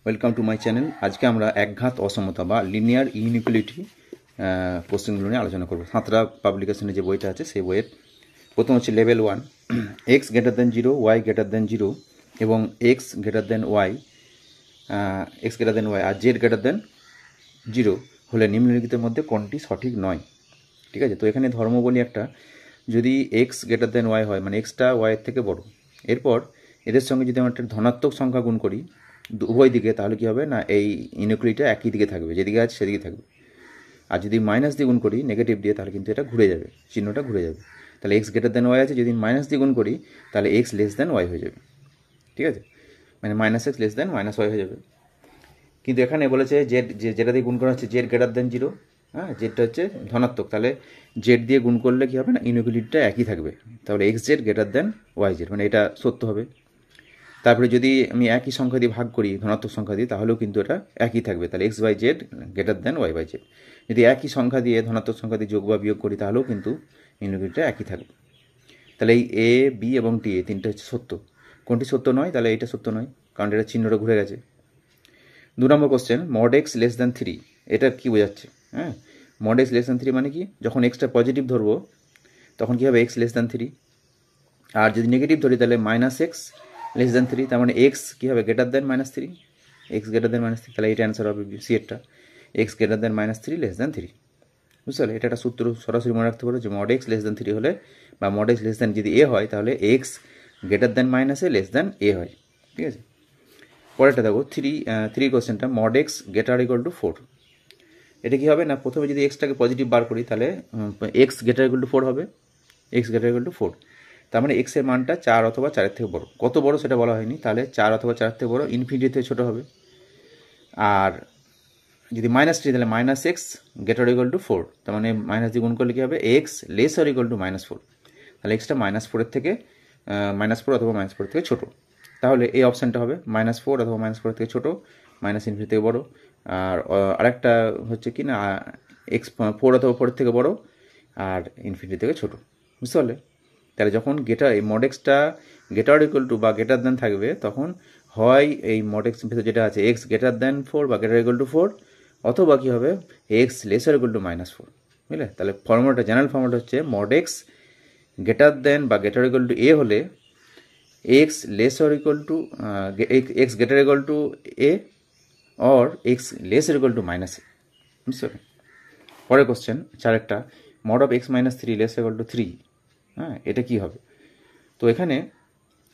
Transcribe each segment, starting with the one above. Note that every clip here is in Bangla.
Welcome to my channel. আজকে আমরা একঘাত অসমতা বা লিনিয়ার ইনইকুয়ালিটি কোশ্চেনগুলো নিয়ে আলোচনা করব। সাঁতরা পাবলিকেশনের যে বইটা আছে সেই বইয়ের প্রথম হচ্ছে level 1, X greater than 0, Y greater than 0 এবং এক্স গ্রেটার দেন ওয়াই আর জেড গ্রেটার দেন 0 হলে নিম্নলিখিতের মধ্যে কোনটি সঠিক নয়। ঠিক আছে, তো এখানে ধর্ম বলি একটা, যদি এক্স গ্রেটার দেন ওয়াই হয় মানে এক্সটা ওয়াইয়ের থেকে বড়, এরপর এদের সঙ্গে যদি আমরা একটা ধনাত্মক সংখ্যা গুণ করি উভয় দিকে, তাহলে কী হবে না এই ইনইকুয়ালিটিটা একই দিকে থাকবে, যেদিকে আছে সেদিকে থাকবে। আর যদি মাইনাস দিয়ে গুণ করি নেগেটিভ দিয়ে, তাহলে কিন্তু এটা ঘুরে যাবে, চিহ্নটা ঘুরে যাবে। তাহলে এক্স গ্রেটার দেন ওয়াই আছে, যদি মাইনাস দিয়ে গুণ করি তাহলে এক্স লেস দেন ওয়াই হয়ে যাবে। ঠিক আছে, মানে minus X less than minus Y হয়ে যাবে। কিন্তু এখানে বলেছে জেড, যেটা দিয়ে গুণ করা হচ্ছে জেড গ্রেটার দেন 0, হ্যাঁ, জেডটা হচ্ছে ধনাত্মক, তাহলে জেড দিয়ে গুণ করলে কী হবে না ইনইকুয়ালিটিটা একই থাকবে, তাহলে X Z greater than Y Z, মানে এটা সত্য হবে। তারপরে যদি আমি একই সংখ্যা দিয়ে ভাগ করি ধনাত্মক সংখ্যা দিয়ে, তাহলেও কিন্তু এটা একই থাকবে, তাহলে X by Z greater than Y by Z. যদি একই সংখ্যা দিয়ে ধনাত্মক সংখ্যা দিয়ে যোগ বা বিয়োগ করি, তাহলেও কিন্তু ইনইকুয়ালিটিটা একই থাকবে। তাহলে এই এ, বি এবং টি এই তিনটে হচ্ছে সত্য। কোনটি সত্য নয়? তাহলে এটা সত্য নয়, কারণ এটা চিহ্নটা ঘুরে গেছে। 2 নম্বর question, mod X less than 3, এটা কী বোঝাচ্ছে? হ্যাঁ, মড এক্স লেস দ্যান 3 মানে কি? যখন এক্সটা পজিটিভ ধরবো তখন কী হবে? X less than 3। আর যদি নেগেটিভ ধরি তাহলে মাইনাস এক্স লেস দ্যান 3, তার মানে এক্স কী হবে? Greater than -3, X greater than -3, তাহলে এটা অ্যান্সার হবে সি এরটা, X greater than -3 less than 3। বুঝতে পারলে? এটা একটা সূত্র সরাসরি মনে রাখতে পারো যে মড এক্স লেস দ্যান 3 হলে বা মড এক্স লেস দ্যান যদি এ হয়, তাহলে x greater then -A less than a হয়। ঠিক আছে, পরেরটা দেখো 3 কোশ্চেনটা, mod x greater equal two 4, এটা কী হবে না? প্রথমে যদি এক্সটাকে পজিটিভ বার করি তাহলে এক্স গ্রেটার ইকুয়াল টু 4 হবে, এক্স গ্রেটার ইকুয়াল টু 4, তার মানে এক্সের মানটা 4 অথবা 4 থেকে বড়। কত বড় সেটা বলা হয়নি, তাহলে 4 অথবা 4 থেকে বড়, ইনফিনিটি থেকে ছোটো হবে। আর যদি -3 তাহলে minus x greater equal two 4, তার মানে মাইনাস দিয়ে গুণ করলে কী হবে? এক্স লেসার ইকুয়াল টু -4, তাহলে এক্সটা -4 থেকে -4 অথবা -4 থেকে ছোটো, তাহলে এই অপশানটা হবে -4 অথবা -4 থেকে ছোটো, ইনফিনিটি থেকে বড়। আর আরেকটা হচ্ছে কি না এক্স 4 অথবা 4 থেকে বড় আর ইনফিনিটি থেকে ছোটো। বুঝতে পারলে? তাহলে যখন এই mod extra greater equal two বা গ্রেটার দেন থাকবে, তখন হয় এই মড এক্স ভিতরে যেটা আছে এক্স গ্রেটার দেন 4 বা গ্রেটার ইকুয়াল টু 4, অথবা কী হবে? X lesser equal two -4। বুঝলে? তাহলে ফর্মুলাটা, জেনারেল ফর্মুলাটা হচ্ছে মড এক্স গ্রেটার দেন বা গ্রেটার ইকুয়াল টু এ হলে X lesser equal to X greater equal to A or X lesser equal to -A. বুঝতে পারলে? পরের কোশ্চেন 4একটা, mod of X -3 lesser equal to 3, হ্যাঁ, এটা কী হবে? তো এখানে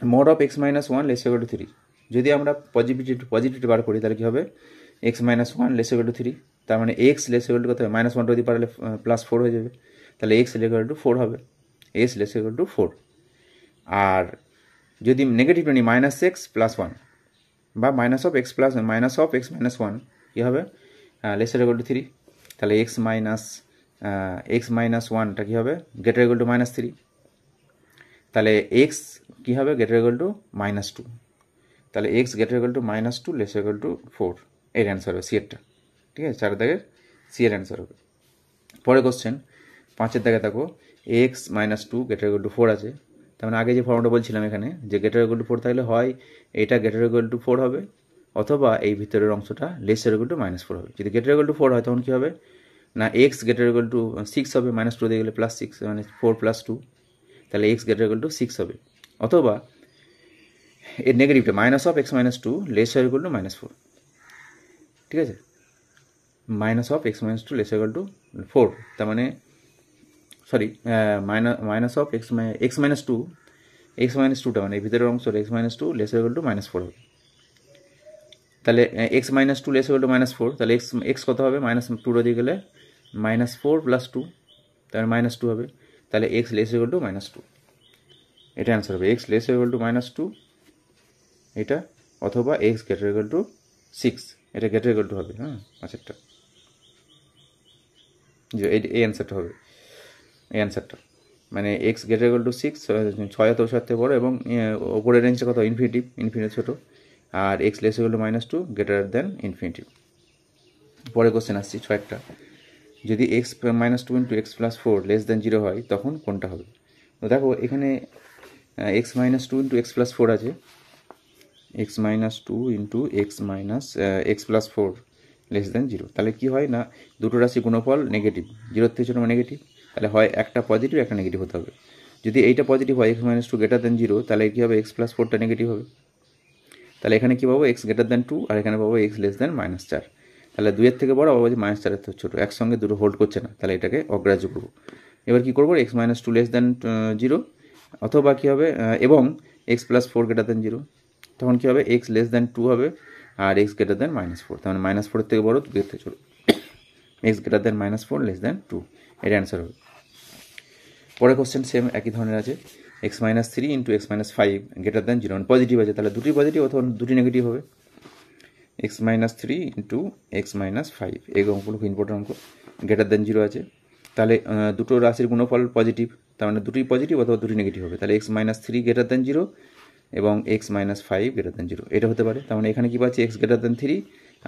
mod of X -1 less equal to 3, যদি আমরা পজিটিভ বার করি তাহলে কী হবে? এক্স -1 লেস ইকুয়াল টু 3, তার মানে এক্স লেস ইকুয়াল টু কত হবে? -1 যদি পারলে +4 হয়ে যাবে, তাহলে এক্স লেস ইকুয়াল টু 4 হবে, এক্স লেস ইকুয়াল টু 4। আর যদি নেগেটিভ নিই -x + 1 বা -x -1 কী হবে? লেস ইকুয়াল টু 3, তাহলে x -1টা কী হবে? গ্রেটার ইকুয়াল টু -3, তাহলে এক্স কী হবে? গ্রেটার ইকুয়াল টু -2, তাহলে x greater equal to -2 less equal two 4, এর অ্যান্সার হবে সি এরটা। ঠিক আছে, 4 দাগের সি এর অ্যান্সার হবে। পরের কোশ্চেন 5 দাগে দেখো, এক্স -2 গ্রেটার ইকুয়াল টু 4 আছে, তার মানে আগে যে ফর্মুলাটা বলছিলাম এখানে যে গ্রেটার ইকুয়াল টু 4 থাকলে হয় এটা গ্রেটার ইকুয়াল টু 4 হবে, অথবা এই ভিতরের অংশটা লেসার ইকুয়াল টু -4 হবে। যদি গ্রেটার ইকুয়াল টু 4 হয় তখন কী হবে না এক্স গ্রেটার ইকুয়াল টু 6 হবে, -2 দিয়ে গেলে +6, মানে 4 + 2, তাহলে এক্স গ্রেটার ইকুয়াল টু 6 হবে, অথবা এর নেগেটিভটা -(x - 2) লেসার ইকুয়াল টু -4। ঠিক আছে, -(x - 2) লেসার ইকুয়াল টু 4, তার মানে সরি x - 2টা মানে এই ভিতরের অংশটা x - 2 লেসার ইকুয়াল টু -4 হবে। তাহলে x - 2 লেসার ইকুয়াল টু -4, তাহলে x কত হবে? -2 দিয়ে গেলে -4 + 2, তাহলে -2 হবে, তাহলে x লেসার ইকুয়াল টু -2, এটা অ্যান্সার হবে x লেসার ইকুয়াল টু -2 এটা, অথবা x গ্রেটার ইকুয়াল টু 6, এটা গ্রেটার ইকুয়াল টু হবে। হ্যাঁ, আচ্ছা, যে এই অ্যান্সারটা হবে, এই অ্যান্সারটা মানে এক্স গ্রেটার ইকুয়াল টু 6, 6 অথবা 7 থেকে বড়, এবং ওপরের রেঞ্জটা কত? ইনফিনিটি ছোটো, আর X less equal to -2 greater than infinity. পরে কোশ্চেন আসছি 6একটা, যদি x -2 × x + 4 লেস দেন 0 হয় তখন কোনটা হবে? তো দেখো এখানে x -2 × x + 4 আছে, X minus two into X minus X plus four less than zero. তাহলে কী হয় না, দুটো রাশি গুণফল নেগেটিভ, জিরোর থেকে ছোটো নেগেটিভ, তাহলে হয় একটা পজিটিভ একটা নেগেটিভ হতে হবে। যদি এইটা পজিটিভ হয় X minus two greater than zero, তাহলে কী হবে, এক্স প্লাস ফোরটা নেগেটিভ হবে। তাহলে এখানে কী পাবো, এক্স গ্রেটার দেন টু, আর এখানে পাবো এক্স লেস দেন মাইনাস চার। তাহলে দুইয়ের থেকে বড়, আবার বলছি মাইনাস চারের থেকে ছোটো, একসঙ্গে দুটো হোল্ড করছে না, তাহলে এটাকে অগ্রাহ্য করবো। এবার কী করবো, X minus two less than zero, অথবা কী হবে, এবং X plus four greater than zero, তখন কী হবে, এক্স লেস দেন টু হবে, আর X greater than minus four, তার মানে মাইনাস ফোরের থেকে বড়, দুইয়ের থেকে ছোটো, X greater than minus four less than two, এটা অ্যান্সার হবে। পরের কোশ্চেন সেম একই ধরনের আছে, X minus three into X minus five greater than zero, মানে পজিটিভ আছে, তাহলে দুটি পজিটিভ অথবা দুটি নেগেটিভ হবে। X minus three into X minus five, এই অঙ্কগুলো খুব ইম্পর্টেন্ট অঙ্ক, গ্রেটার দেন জিরো আছে, তাহলে দুটো রাশির গুণফল পজিটিভ, তার মানে দুটি পজিটিভ অথবা দুটি নেগেটিভ হবে, তাহলে X minus three greater than zero এবং X minus five greater than zero, এটা হতে পারে। তার মানে এখানে কী পাচ্ছি, এক্স গ্রেটার দেন থ্রি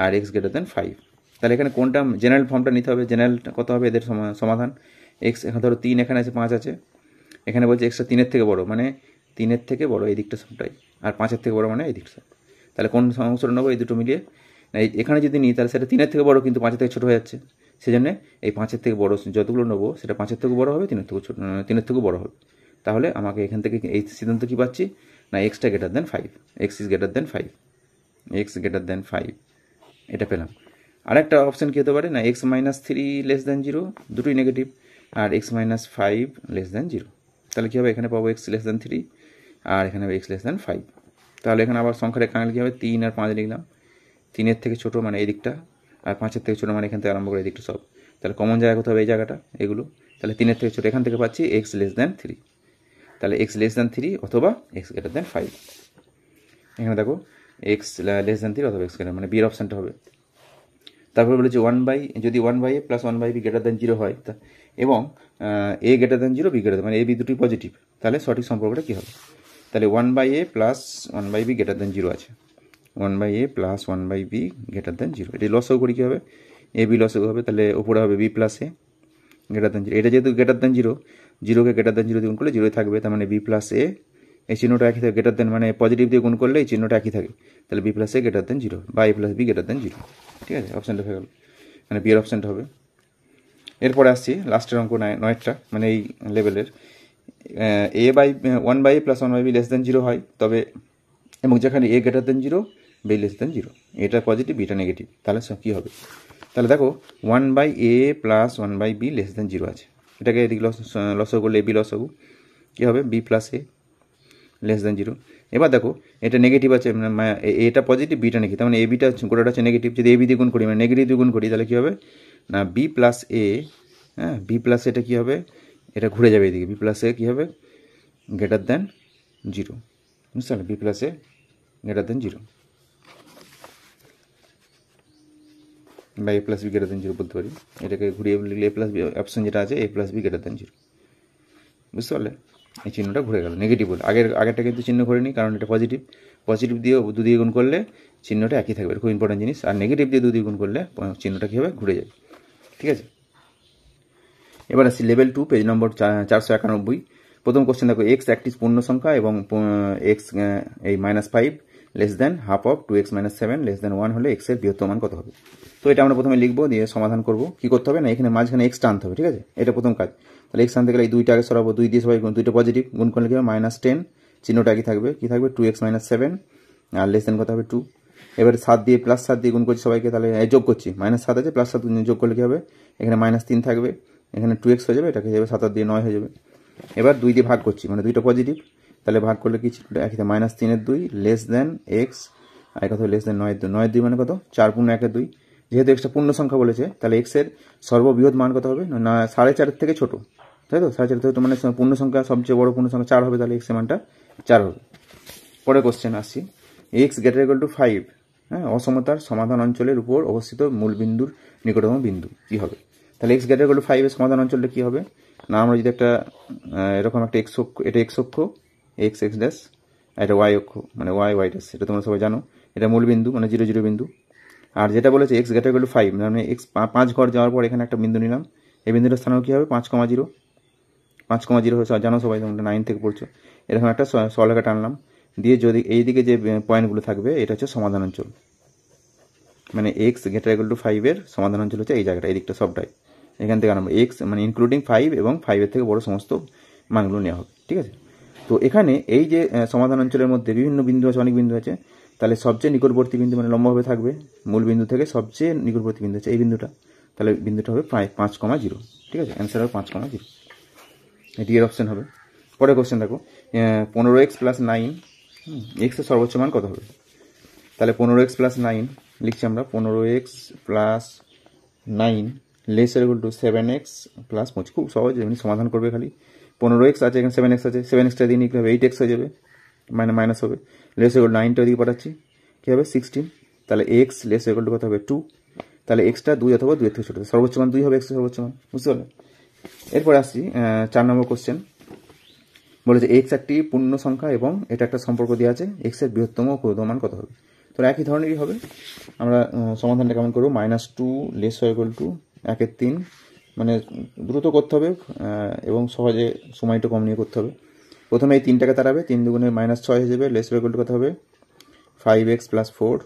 আর এক্স গ্রেটার দেন ফাইভ। তাহলে এখানে কোনটা জেনারেল ফর্মটা নিতে হবে, জেনারেল কত হবে এদের সমাধান, এক্স এখানে ধরো তিন এখানে আছে, পাঁচ আছে, এখানে বলছে এক্সটা তিনের থেকে বড়, মানে তিনের থেকে বড় এই দিকটা সবটাই, আর পাঁচের থেকে বড় মানে এই দিকটা। তাহলে কোন অংশটা নেবো, এই দুটো মিলিয়ে, এখানে যদি নিই তাহলে সেটা তিনের থেকে বড় কিন্তু পাঁচের থেকে ছোটো হয়ে যাচ্ছে, সেজন্য এই পাঁচের থেকে বড় যতগুলো নেবো সেটা পাঁচের থেকে বড় হবে, তিনের থেকে বড় হবে। তাহলে আমাকে এখান থেকে এই সিদ্ধান্ত কী পাচ্ছি না, এক্সটা greater than five, X is greater than five, X greater than five, এটা পেলাম। আরেকটা অপশান কী হতে পারে না, X minus three less than zero, দুটোই নেগেটিভ, আর X minus five less than zero, তাহলে কী হবে, এখানে পাবো এক্স লেস দেন থ্রি আর এখানে হবে এক্স লেস দেন ফাইভ। তাহলে এখানে আবার সংখ্যার এখানে কী হবে, তিন আর পাঁচ লিখলাম, তিনের থেকে ছোটো মানে এই দিকটা, আর পাঁচের থেকে ছোটো মানে এখান থেকে আরম্ভ করে এই দিকটা সব, তাহলে কমন জায়গা কোথাও হবে এই জায়গাটা, এগুলো, তাহলে তিনের থেকে ছোটো, এখান থেকে পাচ্ছি এক্স লেস দেন থ্রি, তাহলে এক্স লেস দেন থ্রি অথবা এক্স গ্রেটার দেন ফাইভ। এখানে দেখো এক্স লেস দেন থ্রি অথবা এক্স গ্রেটার, মানে বির অপশানটা হবে। তারপরে বলেছে যদি one by A plus one by B greater than zero হয়, এবং A greater than zero, B greater, মানে এ বি দুটি পজিটিভ, তাহলে সঠিক সম্পর্কটা কী হবে, তাহলে one by A plus one by B greater than zero আছে, one by A plus one by B greater than zero, এটি লসও করি কী হবে, এ বি লসও হবে, তাহলে উপরে হবে B plus A greater than zero, এটা যেহেতু গ্রেটার দেন জিরো, জিরোকে গ্রেটার দেন জিরো দিয়ে গুণ করলে জিরোই থাকবে, তার মানে বি প্লাস এ, এই চিহ্নটা একই থাকে, গ্রেটার দেন মানে পজিটিভ দিয়ে গুণ করলে এই চিহ্নটা একই থাকে, তাহলে B plus A greater than zero বা A plus B greater than zero, ঠিক আছে, অপশানটা হয়ে গেল, মানে বি এর অপশানটা হবে। এরপরে আসছি লাস্টের অঙ্ক নয়টা, মানে এই লেভেলের, A by one by A plus one by B less than zero হয়, তবে এবং যেখানে A greater than zero, B less than zero, এটা পজিটিভ বিটা নেগেটিভ, তাহলে সব কী হবে, তাহলে দেখো one by A plus one by B less than zero আছে, এটাকে এদিকে লসও করলে এ বি লসও কী হবে, বি প্লাস এ লেস দেন জিরো। এবার দেখো এটা নেগেটিভ আছে, মানে এটা পজিটিভ বিটা নেগেটিভ, তার মানে এ বিটা গোটাটা হচ্ছে নেগেটিভ, যদি এ বি দিয়ে গুণ করি মানে নেগেটিভ দিয়ে গুণ করি, তাহলে কী হবে না বি প্লাস এ, হ্যাঁ বি প্লাস এটা কী হবে, এটা ঘুরে যাবে এদিকে, বি প্লাস এ কী হবে, গ্রেটার দেন জিরো, বুঝতে পারলে, B plus A greater than zero বা A plus B greater than zero বলতে পারি, এটাকে ঘুরিয়ে লিখলে এ প্লাস বি অপশন যেটা আছে A plus B greater than zero, বুঝতে পারলে, এই চিহ্নটা ঘুরে গেল নেগেটিভ বলে, আগেরটা কিন্তু চিহ্ন ঘুরেনি, কারণ এটা পজিটিভ দিয়ে দু দিয়ে গুণ করলে চিহ্নটা একই থাকবে, খুব ইম্পর্টেন্ট জিনিস, আর নেগেটিভ দিয়ে দু দিয়ে গুণ করলে চিহ্নটা কী হবে, ঘুরে যায়, ঠিক আছে। এবার আসছি লেভেল 2 পেজ নম্বর 491। প্রথম কোশ্চেন দেখো, এক্স একটি পূর্ণ সংখ্যা এবং এক্স এই -5 less than half of 2x - 7 less than 1 হলে এক্স এর বৃহত্তম মান কত হবে। তো এটা আমরা প্রথমে লিখবো, দিয়ে সমাধান করব। কি করতে হবে না, এখানে মাঝখানে এক্সটা আনতে হবে, ঠিক আছে, এটা প্রথম কাজ। তাহলে এক্স আনতে গেলে এই দুইটা আগে সরাবো, 2 দিয়ে সবাই দুইটা পজিটিভ গুণ করলে কি হবে -10, চিহ্নটা কি থাকবে, কি থাকবে 2x - 7 আর লেস দেন কত হবে 2। এবারে 7 দিয়ে +7 দিয়ে গুণ করছি সবাইকে, তাহলে যোগ করছি, -7 আছে +7 যোগ করলে কি হবে, এখানে -3 থাকবে, এখানে 2x হয়ে যাবে, এটাকে যাবে 7 দিয়ে 9 হয়ে যাবে। এবার 2 দিয়ে ভাগ করছি, মানে দুইটা পজিটিভ, তাহলে ভাগ করলে কি একই -3 2 লেস দেন এক্স, আর কত লেস দেন 9 2 মানে কত 4 × 1 2। যেহেতু এক্সটা পূর্ণ সংখ্যা বলেছে, তাহলে এক্স এর সর্ববৃহৎ মান কত হবে না 4.5 থেকে ছোট, তাই তো 4.5 থেকে ছোট, মানে পূর্ণ সংখ্যা সবচেয়ে বড় পূর্ণ সংখ্যা 4 হবে, তাহলে এক্স এর মানটা 4 হবে। পরে কোশ্চেন আসছি, এক্স গ্রেটার ইকুয়াল টু 5, হ্যাঁ, অসমতার সমাধান অঞ্চলের উপর অবস্থিত মূল বিন্দুর নিকটতম বিন্দু কি হবে। তাহলে এক্স গ্রেটার ইকুয়াল টু 5 এর সমাধান অঞ্চলটা কি হবে না, আমরা যদি একটা এরকম একটা এক্স অক্ষ, এটা এক্স অক্ষ এক্স এক্স ড্যাশ, আর এটা ওয়াই অক্ষ মানে ওয়াই ওয়াই ড্যাশ, এটা তোমরা সবাই জানো, এটা মূল বিন্দু মানে 0 0 বিন্দু। আর যেটা বলেছে এক্স গ্রেটার ইকুয়াল টু 5, মানে এক্স 5 ঘর যাওয়ার পর এখানে একটা বিন্দু নিলাম, এই বিন্দুটার স্থানও কী হবে 5,0 5,0 জানো সবাই, তোমরা 9 থেকে পড়ছো। এরকম একটা সরলরেখা টানলাম, দিয়ে যদি এইদিকে যে পয়েন্টগুলো থাকবে এটা হচ্ছে সমাধান অঞ্চল, মানে এক্স গ্রেটার ইকুয়াল টু 5 এর সমাধান অঞ্চল হচ্ছে এই জায়গাটা, এই দিকটা সবটাই। এখান থেকে আরম্ভ এক্স মানে ইনক্লুডিং 5 এবং 5-এর থেকে বড় সমস্ত মানগুলো নেওয়া হবে, ঠিক আছে। তো এখানে এই যে সমাধান অঞ্চলের মধ্যে বিভিন্ন বিন্দু আছে, অনেক বিন্দু আছে, তাহলে সবচেয়ে নিকটবর্তী বিন্দু মানে লম্বভাবে থাকবে মূল বিন্দু থেকে সবচেয়ে নিকটবর্তী বিন্দু হচ্ছে এই বিন্দুটা, তাহলে বিন্দুটা হবে 5,0, ঠিক আছে। অ্যান্সার হবে 5,0, এটি এর অপশন হবে। পরে কোশ্চেন দেখো 15x + 9, এক্সের সর্বোচ্চ মান কত হবে? তাহলে 15x + 9 লিখছি আমরা, 15x + 9 laser equal two 7x + 25। খুব সহজ, এমনি সমাধান করবে খালি। 15x আছে, এখানে 7x আছে, 7xটা দিয়ে নিতে হবে 8x হয়ে যাবে, মানে মাইনাস হবে। লেসার ইকুয়াল 9টা ওইদিকে পাঠাচ্ছি, কী হবে 16। তাহলে x লেসার ইকুয়াল টু কত হবে 2, তাহলে এক্সটা 2 অথবা 2-এর থেকে ছোটো, সর্বোচ্চ মান 2 হবে এক্সের সর্বোচ্চ মান, বুঝতে পারলে। এরপরে আসছি 4 নম্বর কোশ্চেন, বলেছে এক্স একটি পূর্ণ সংখ্যা এবং এটা একটা সম্পর্ক দেওয়া আছে, এক্সের বৃহত্তম ও ক্ষুদ্রতম মান কত হবে? তো একই ধরনেরই হবে। আমরা সমাধানটা কেমন করবো, -2 লেসার ইকুয়াল টু 1/3, মানে দ্রুত করতে হবে এবং সহজে সময়টা কম নিয়ে করতে হবে। প্রথমে এই 3টাকে তাড়াবে, 3 দুগুণে -6 হয়ে যাবে, লেসার ইকুয়াল টু কত হবে 5x + 4,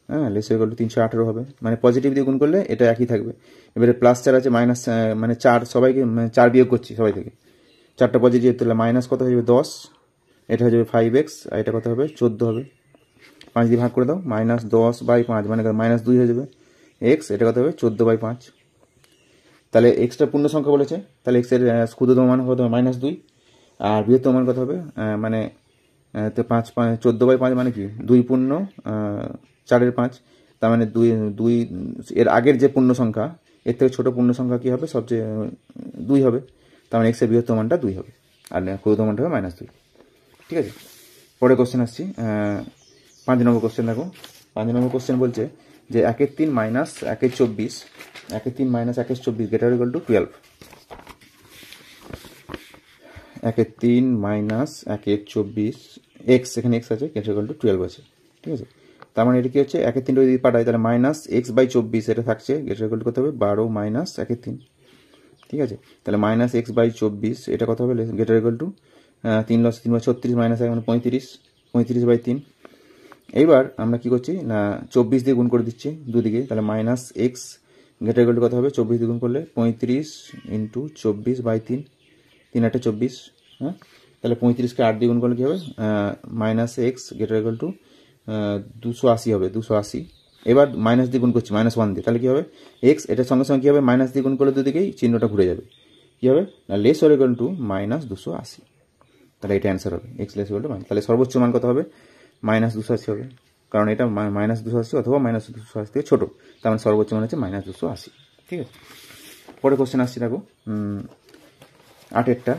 হ্যাঁ, লেসার ইকুয়াল টু 318 হবে, মানে পজিটিভ দিয়ে গুণ করলে এটা একই থাকবে। এবারে +4 আছে, মাইনাস মানে 4 সবাইকে 4 বিয়োগ করছি সবাই থেকে, 4টা পজিটিভ, তাহলে মাইনাস কত হয়ে যাবে 10, এটা হয়ে যাবে 5x, আর এটা কত হবে 14 হবে। 5 দিয়ে ভাগ করে দাও, -10/5 মানে -2 হয়ে যাবে x, এটা কত হবে 14/5। তাহলে এক্সটা পূর্ণ সংখ্যা বলেছে, তাহলে এক্সের ক্ষুদ্রতম মান কত হবে -2, আর বৃহত্তম মান কত হবে মানে তো 14/5 মানে কি 2 পূর্ণ 4-এর 5, তার মানে 2 এর আগের যে পূর্ণ সংখ্যা এর থেকে ছোট পূর্ণ সংখ্যা কী হবে, সবচেয়ে 2 হবে, তার মানে এক্সের বৃহত্তম মানটা 2 হবে আর ক্ষুদ্রতম মানটা হবে -2, ঠিক আছে। পরে কোশ্চেন আসছি 5 নম্বর কোশ্চেন দেখো। 5 নম্বর কোশ্চেন বলছে যে 1/3 - 1/24, 1/3 - 1/24 গ্রেটার ইকুয়াল টু 12। 1/3 - 1/24 এক্স, এখানে এক্স আছে, গ্রেটার ইকুয়াল টু 12 আছে, ঠিক আছে। তার মানে এটা কি হচ্ছে 1/3 যদি পাঠায় তাহলে -x/24 এটা থাকছে, গ্রেটার ইকুয়াল টু কত হবে 12 - 1/3, ঠিক আছে। তাহলে -x/24 এটা কত হবে গ্রেটার ইকুয়াল টু 3 × 3 = 36 - 1 মানে 35, 35/3। এইবার আমরা কি করছি না 24 দিয়ে গুণ করে দিচ্ছি দুদিকে, তাহলে -x গ্রেটার ইকুয়াল টু কত হবে 24 দিয়ে গুণ করলে 35 × 24/3, 3 × 8 = 24, হ্যাঁ। তাহলে 35কে 8 দিয়ে গুণ করলে কী হবে -x গ্রেটার ইকুয়াল টু 280 হবে, 280। এবার মাইনাস দিয়ে গুণ করছি -1 দিয়ে, তাহলে কী হবে এক্স, এটার সঙ্গে সঙ্গে কী হবে মাইনাস দিয়ে গুণ করলে দুদিকেই চিহ্নটা ঘুরে যাবে, কী হবে না লেসার ইকুয়াল টু -280, তাহলে এটা অ্যান্সার হবে এক্স লেসার ইকুয়াল টু তাহলে সর্বোচ্চ মান কত হবে -280 হবে, কারণ এটা -280 অথবা -280 থেকে ছোটো, তার মানে সর্বোচ্চ মান হচ্ছে -280, ঠিক আছে। পরে কোশ্চেন আসছি দেখো 8-এরটা,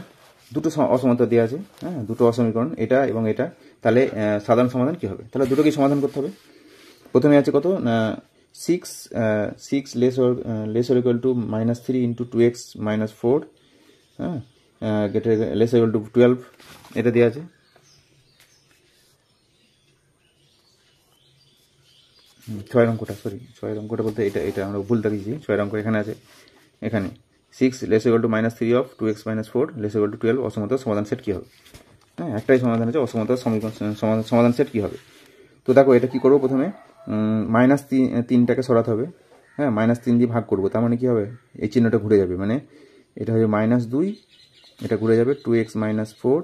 দুটো অসমতা দেওয়া আছে, হ্যাঁ, দুটো অসমীকরণ এটা এবং এটা, তাহলে সাধারণ সমাধান কী হবে, তাহলে দুটোকেই সমাধান করতে হবে। প্রথমে আছে কত না 6 লেসার ইকুয়াল টু -3 × 2x - 4, হ্যাঁ, লেসার ইকুয়াল টু 12 এটা দেওয়া আছে। 6 অঙ্কটা, সরি 6 অঙ্কটা বলতে এটা আমরা ভুল দেখিয়েছি, 6 অঙ্ক এখানে আছে, এখানে 6 laser equal to -3 of 2x - 4 laser equal two 12 অসমতার সমাধান সেট কী হবে, হ্যাঁ, একটাই সমাধান আছে, অসমতার সমাধান সেট কী হবে। তো দেখো এটা কী করবো, প্রথমে -3টাকে সরাতে হবে, হ্যাঁ, -3 দিয়ে ভাগ করবো, তার মানে কী হবে এই চিহ্নটা ঘুরে যাবে, মানে এটা হবে -2, এটা ঘুরে যাবে 2x - 4,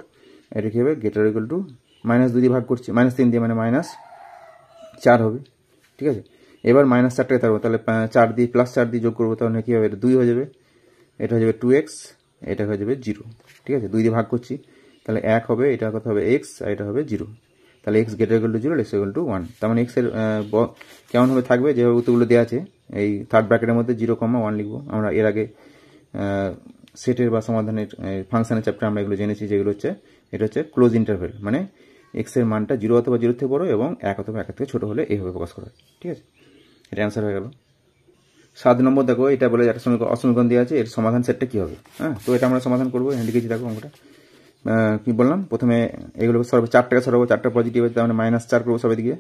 এটা কী হবে গ্রেটার ইকুয়াল টু -2 দিয়ে ভাগ করছি, -3 দিয়ে মানে -4 হবে, ঠিক আছে। এবার -4টাকে তারবো, তাহলে 4 দিয়ে +4 দিয়ে যোগ করবো, তাহলে কী হবে এটা 2 হয়ে যাবে, এটা হয়ে যাবে 2x, এটা হয়ে যাবে 0, ঠিক আছে। 2 দিয়ে ভাগ করছি, তাহলে 1 হবে, এটা কত হবে x, আর এটা হবে 0, তাহলে x greater equal two 0 less equal to 1, তার মানে এক্সের কেমনভাবে থাকবে, যেভাবে উত্তরগুলো দেওয়া আছে এই থার্ড ব্র্যাকেটের মধ্যে 0,1 লিখবো। আমরা এর আগে সেটের বা সমাধানের ফাংশনের চ্যাপ্টার আমরা এগুলো জেনেছি, যেগুলো হচ্ছে এটা হচ্ছে ক্লোজ ইন্টারভেল, মানে এক্সের মানটা 0 অথবা 0 থেকে বড় এবং 1 অথবা 1 থেকে ছোটো হলে এইভাবে প্রকাশ করা হয়, ঠিক আছে। এটা অ্যান্সার হয়ে গেল। 7 নম্বর দেখো, এটা বলে একটা অসমীকরণ দেওয়া আছে, এর সমাধান সেটটা কী হবে, হ্যাঁ, তো এটা আমরা সমাধান করবো, এখানে লিখেছি দেখো অঙ্কটা। কী বললাম, প্রথমে এগুলোকে সরাবো, 4টাকে সরাবো, 4টা পজিটিভ আছে, তার মানে -4 করবো সবাই দিকে,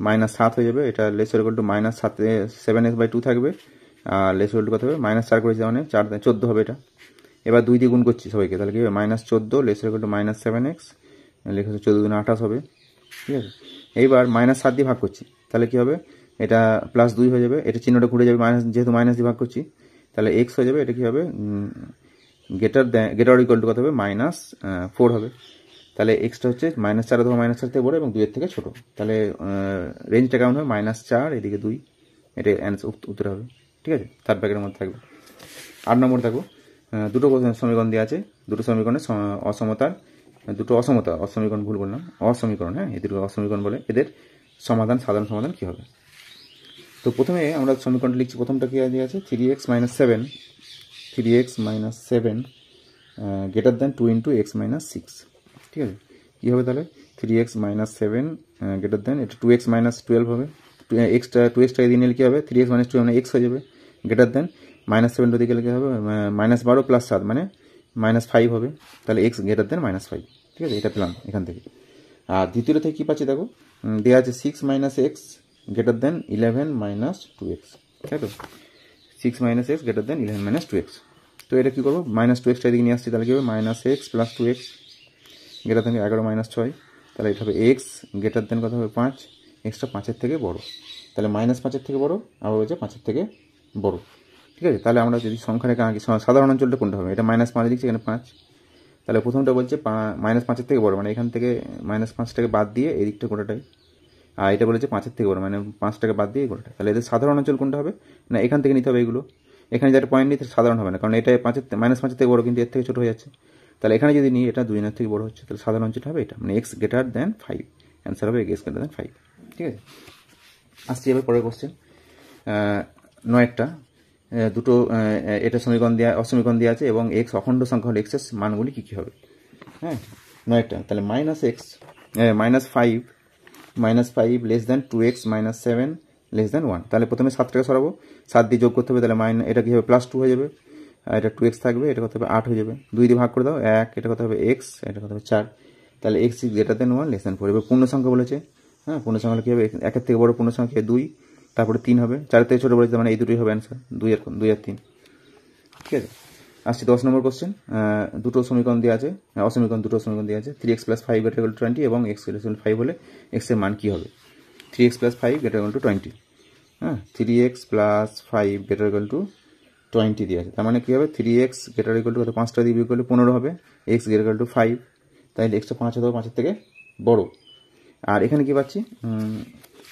-7 হয়ে যাবে, এটা লেসার ইকুয়াল টু -7x/2 থাকবে, আর লেসার ইকুয়াল টু কত হবে -4 করেছি, মানে 14 হবে এটা। এবার 2 দিয়ে গুণ করছি সবাইকে, তাহলে কী হবে -14 লেসার ইকুয়াল টু -7x লেখা 14 দুগুণে 28 হবে, ঠিক আছে। এইবার -7 দিয়ে ভাগ করছি, তাহলে কী হবে, এটা +2 হয়ে যাবে, এটা চিহ্নটা ঘুরে যাবে, যেহেতু মাইনাস দিয়ে ভাগ করছি, তাহলে x হয়ে যাবে, এটা কী হবে, গেটার ইকুয়াল টু কত হবে, -4 হবে। তাহলে এক্সটা হচ্ছে -4 অথবা -4 থেকে বড় এবং 2 এর থেকে ছোটো। তাহলে রেঞ্জটা কেমন হবে, -4 এদিকে 2, এটা অ্যান্সার উত্তর হবে, ঠিক আছে। থার্ড ব্র্যাকেটের মধ্যে থাকবে। 8 নম্বর থাকো, দুটো সমীকরণ দেওয়া আছে, দুটো সমীকরণের অসমীকরণ ভুল বললাম, অসমীকরণ, হ্যাঁ, এই দুটো অসমীকরণ বলে, এদের সাধারণ সমাধান কী হবে। তো প্রথমে আমরা সমীকরণটা লিখছি, প্রথমটা কী দেওয়া আছে, 3x - 7 গ্রেটার দ্যান 2 × x - 6, ঠিক আছে। কী হবে তাহলে, 3x - 7 গ্রেটার দ্যান, এটা 2x - 12 হবে, টু এক্সটা এদিকে নিলে কী হবে, 3x - 12 মানে x হয়ে যাবে, গ্রেটার দ্যান -7 ওদিকে গেলে কী হবে, -12 + 7 মানে -5 হবে, তাহলে x গ্রেটার দ্যান -5, ঠিক আছে। এটা পেলাম এখান থেকে। আর দ্বিতীয়টা থেকে কী পাচ্ছি দেখো, দেওয়া আছে 6 - x গ্রেটার দ্যান 11 - 2x, তাই তো, 6 - x গ্রেটার দ্যান 11 - 2x। তো এটা কী করবো, -2xটা এদিকে নিয়ে আসছি, তাহলে কী হবে, -x + 2x গ্রেটার দ্যান 11 - 6, তাহলে এটা হবে x গ্রেটার দ্যান কত হবে, 5, এক্সটা 5-এর থেকে বড়ো, তাহলে -5-এর থেকে বড়ো, আবার হচ্ছে 5-এর থেকে বড়ো, ঠিক আছে। তাহলে আমরা যদি সংখ্যা রেখে আঁকি, সাধারণ অঞ্চলটা কোনটা হবে, এটা -5 লিখছি, এখানে 5, তাহলে প্রথমটা বলছে -5-এর থেকে বড়ো, মানে এখান থেকে -5টাকে বাদ দিয়ে এই দিকটা গোটাটাই, আর এটা বলেছে 5-এর থেকে বড়ো, মানে 5টাকে বাদ দিয়ে গোটাটাই। তাহলে এদের সাধারণ অঞ্চল কোনটা হবে, না এখান থেকে নিতে হবে এগুলো, এখানে যারা পয়েন্ট নিতে সাধারণ হবে না, কারণ এটা -5-এর থেকে বড়ো, কিন্তু এর থেকে ছোটো হয়ে যাচ্ছে। তাহলে এখানে যদি নিই, এটা 2 থেকে বড়ো হচ্ছে, তাহলে সাধারণ অঞ্চলটা হবে এটা, মানে x গ্রেটার দ্যান 5, অ্যান্সার হবে x গ্রেটার দ্যান 5, ঠিক আছে। আসছি এবার পরের কোশ্চেন, 9টা, দুটো এটা অসমীকরণ দেওয়া আছে এবং x অখণ্ড সংখ্যা হলে x এর মানগুলি কী কী হবে, হ্যাঁ। 9টা, তাহলে -5 less than 2x - 7 less than 1, তাহলে প্রথমে 7টাকে সরাবো, 7 দিয়ে যোগ করতে হবে, তাহলে এটা কী হবে, +2 হয়ে যাবে, আর এটা 2x থাকবে, এটা কত হবে 8 হয়ে যাবে, 2 দিয়ে ভাগ করে দাও 1, এটা কত হবে x, এটা কত হবে 4, তাহলে x greater than 1 less than 4। এবার পূর্ণ সংখ্যা বলেছে, হ্যাঁ, পূর্ণ সংখ্যা কী হবে, 1-এর থেকে বড় পূর্ণ সংখ্যা 2, তারপরে 3 হবে, 4-এর থেকে ছোটো বলেছে, মানে এই দুটোই হবে অ্যান্সার, 2 আর 3, ঠিক আছে। আসছি 10 নম্বর কোশ্চেন, দুটো সমীকরণ দেওয়া আছে, দুটো সমীকরণ দেওয়া আছে, 3x + 5 = 20 এবং x = 5 হলে x এর মান কী হবে, 3x + 5 = 20, হ্যাঁ, 3x + 5 = 20 দিয়ে আছে, তার মানে কী হবে, 3x = কত, 5টা দিয়ে বিয়োগ করলে 15 হবে, x = 5, তাহলে এক্সটা 5 অথবা 5-এর থেকে বড়। আর এখানে কী পাচ্ছি,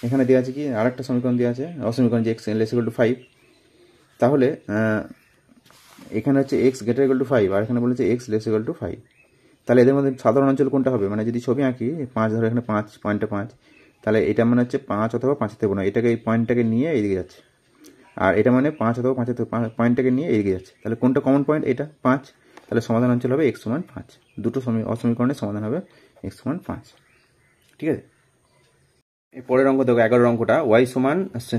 এখানে দেওয়া আছে কি, আরেকটা সমীকরণ দেওয়া আছে, অসমীকরণ, যে x = 5, তাহলে এখানে হচ্ছে x > 5, আর এখানে বলেছে x > 5, তাহলে এদের মধ্যে সাধারণ অঞ্চল কোনটা হবে, মানে যদি ছবি আঁকি 5 ধরো, এখানে 5 পয়েন্টে 5, তাহলে এটা মানে হচ্ছে 5 অথবা 5-এর থেকে বড়, এটাকে এই পয়েন্টটাকে নিয়ে এইদিকে যাচ্ছে, আর এটা মানে 5 অথবা 5-এর থেকে পয়েন্টটাকে নিয়ে এইদিকে যাচ্ছে, তাহলে কোনটা কমন পয়েন্ট, এটা 5, তাহলে সমাধান অঞ্চল হবে x = 5, দুটো অসমীকরণের সমাধান হবে x = 5, ঠিক আছে। এই পরের অঙ্ক দেখো, 11 অঙ্কটা, y =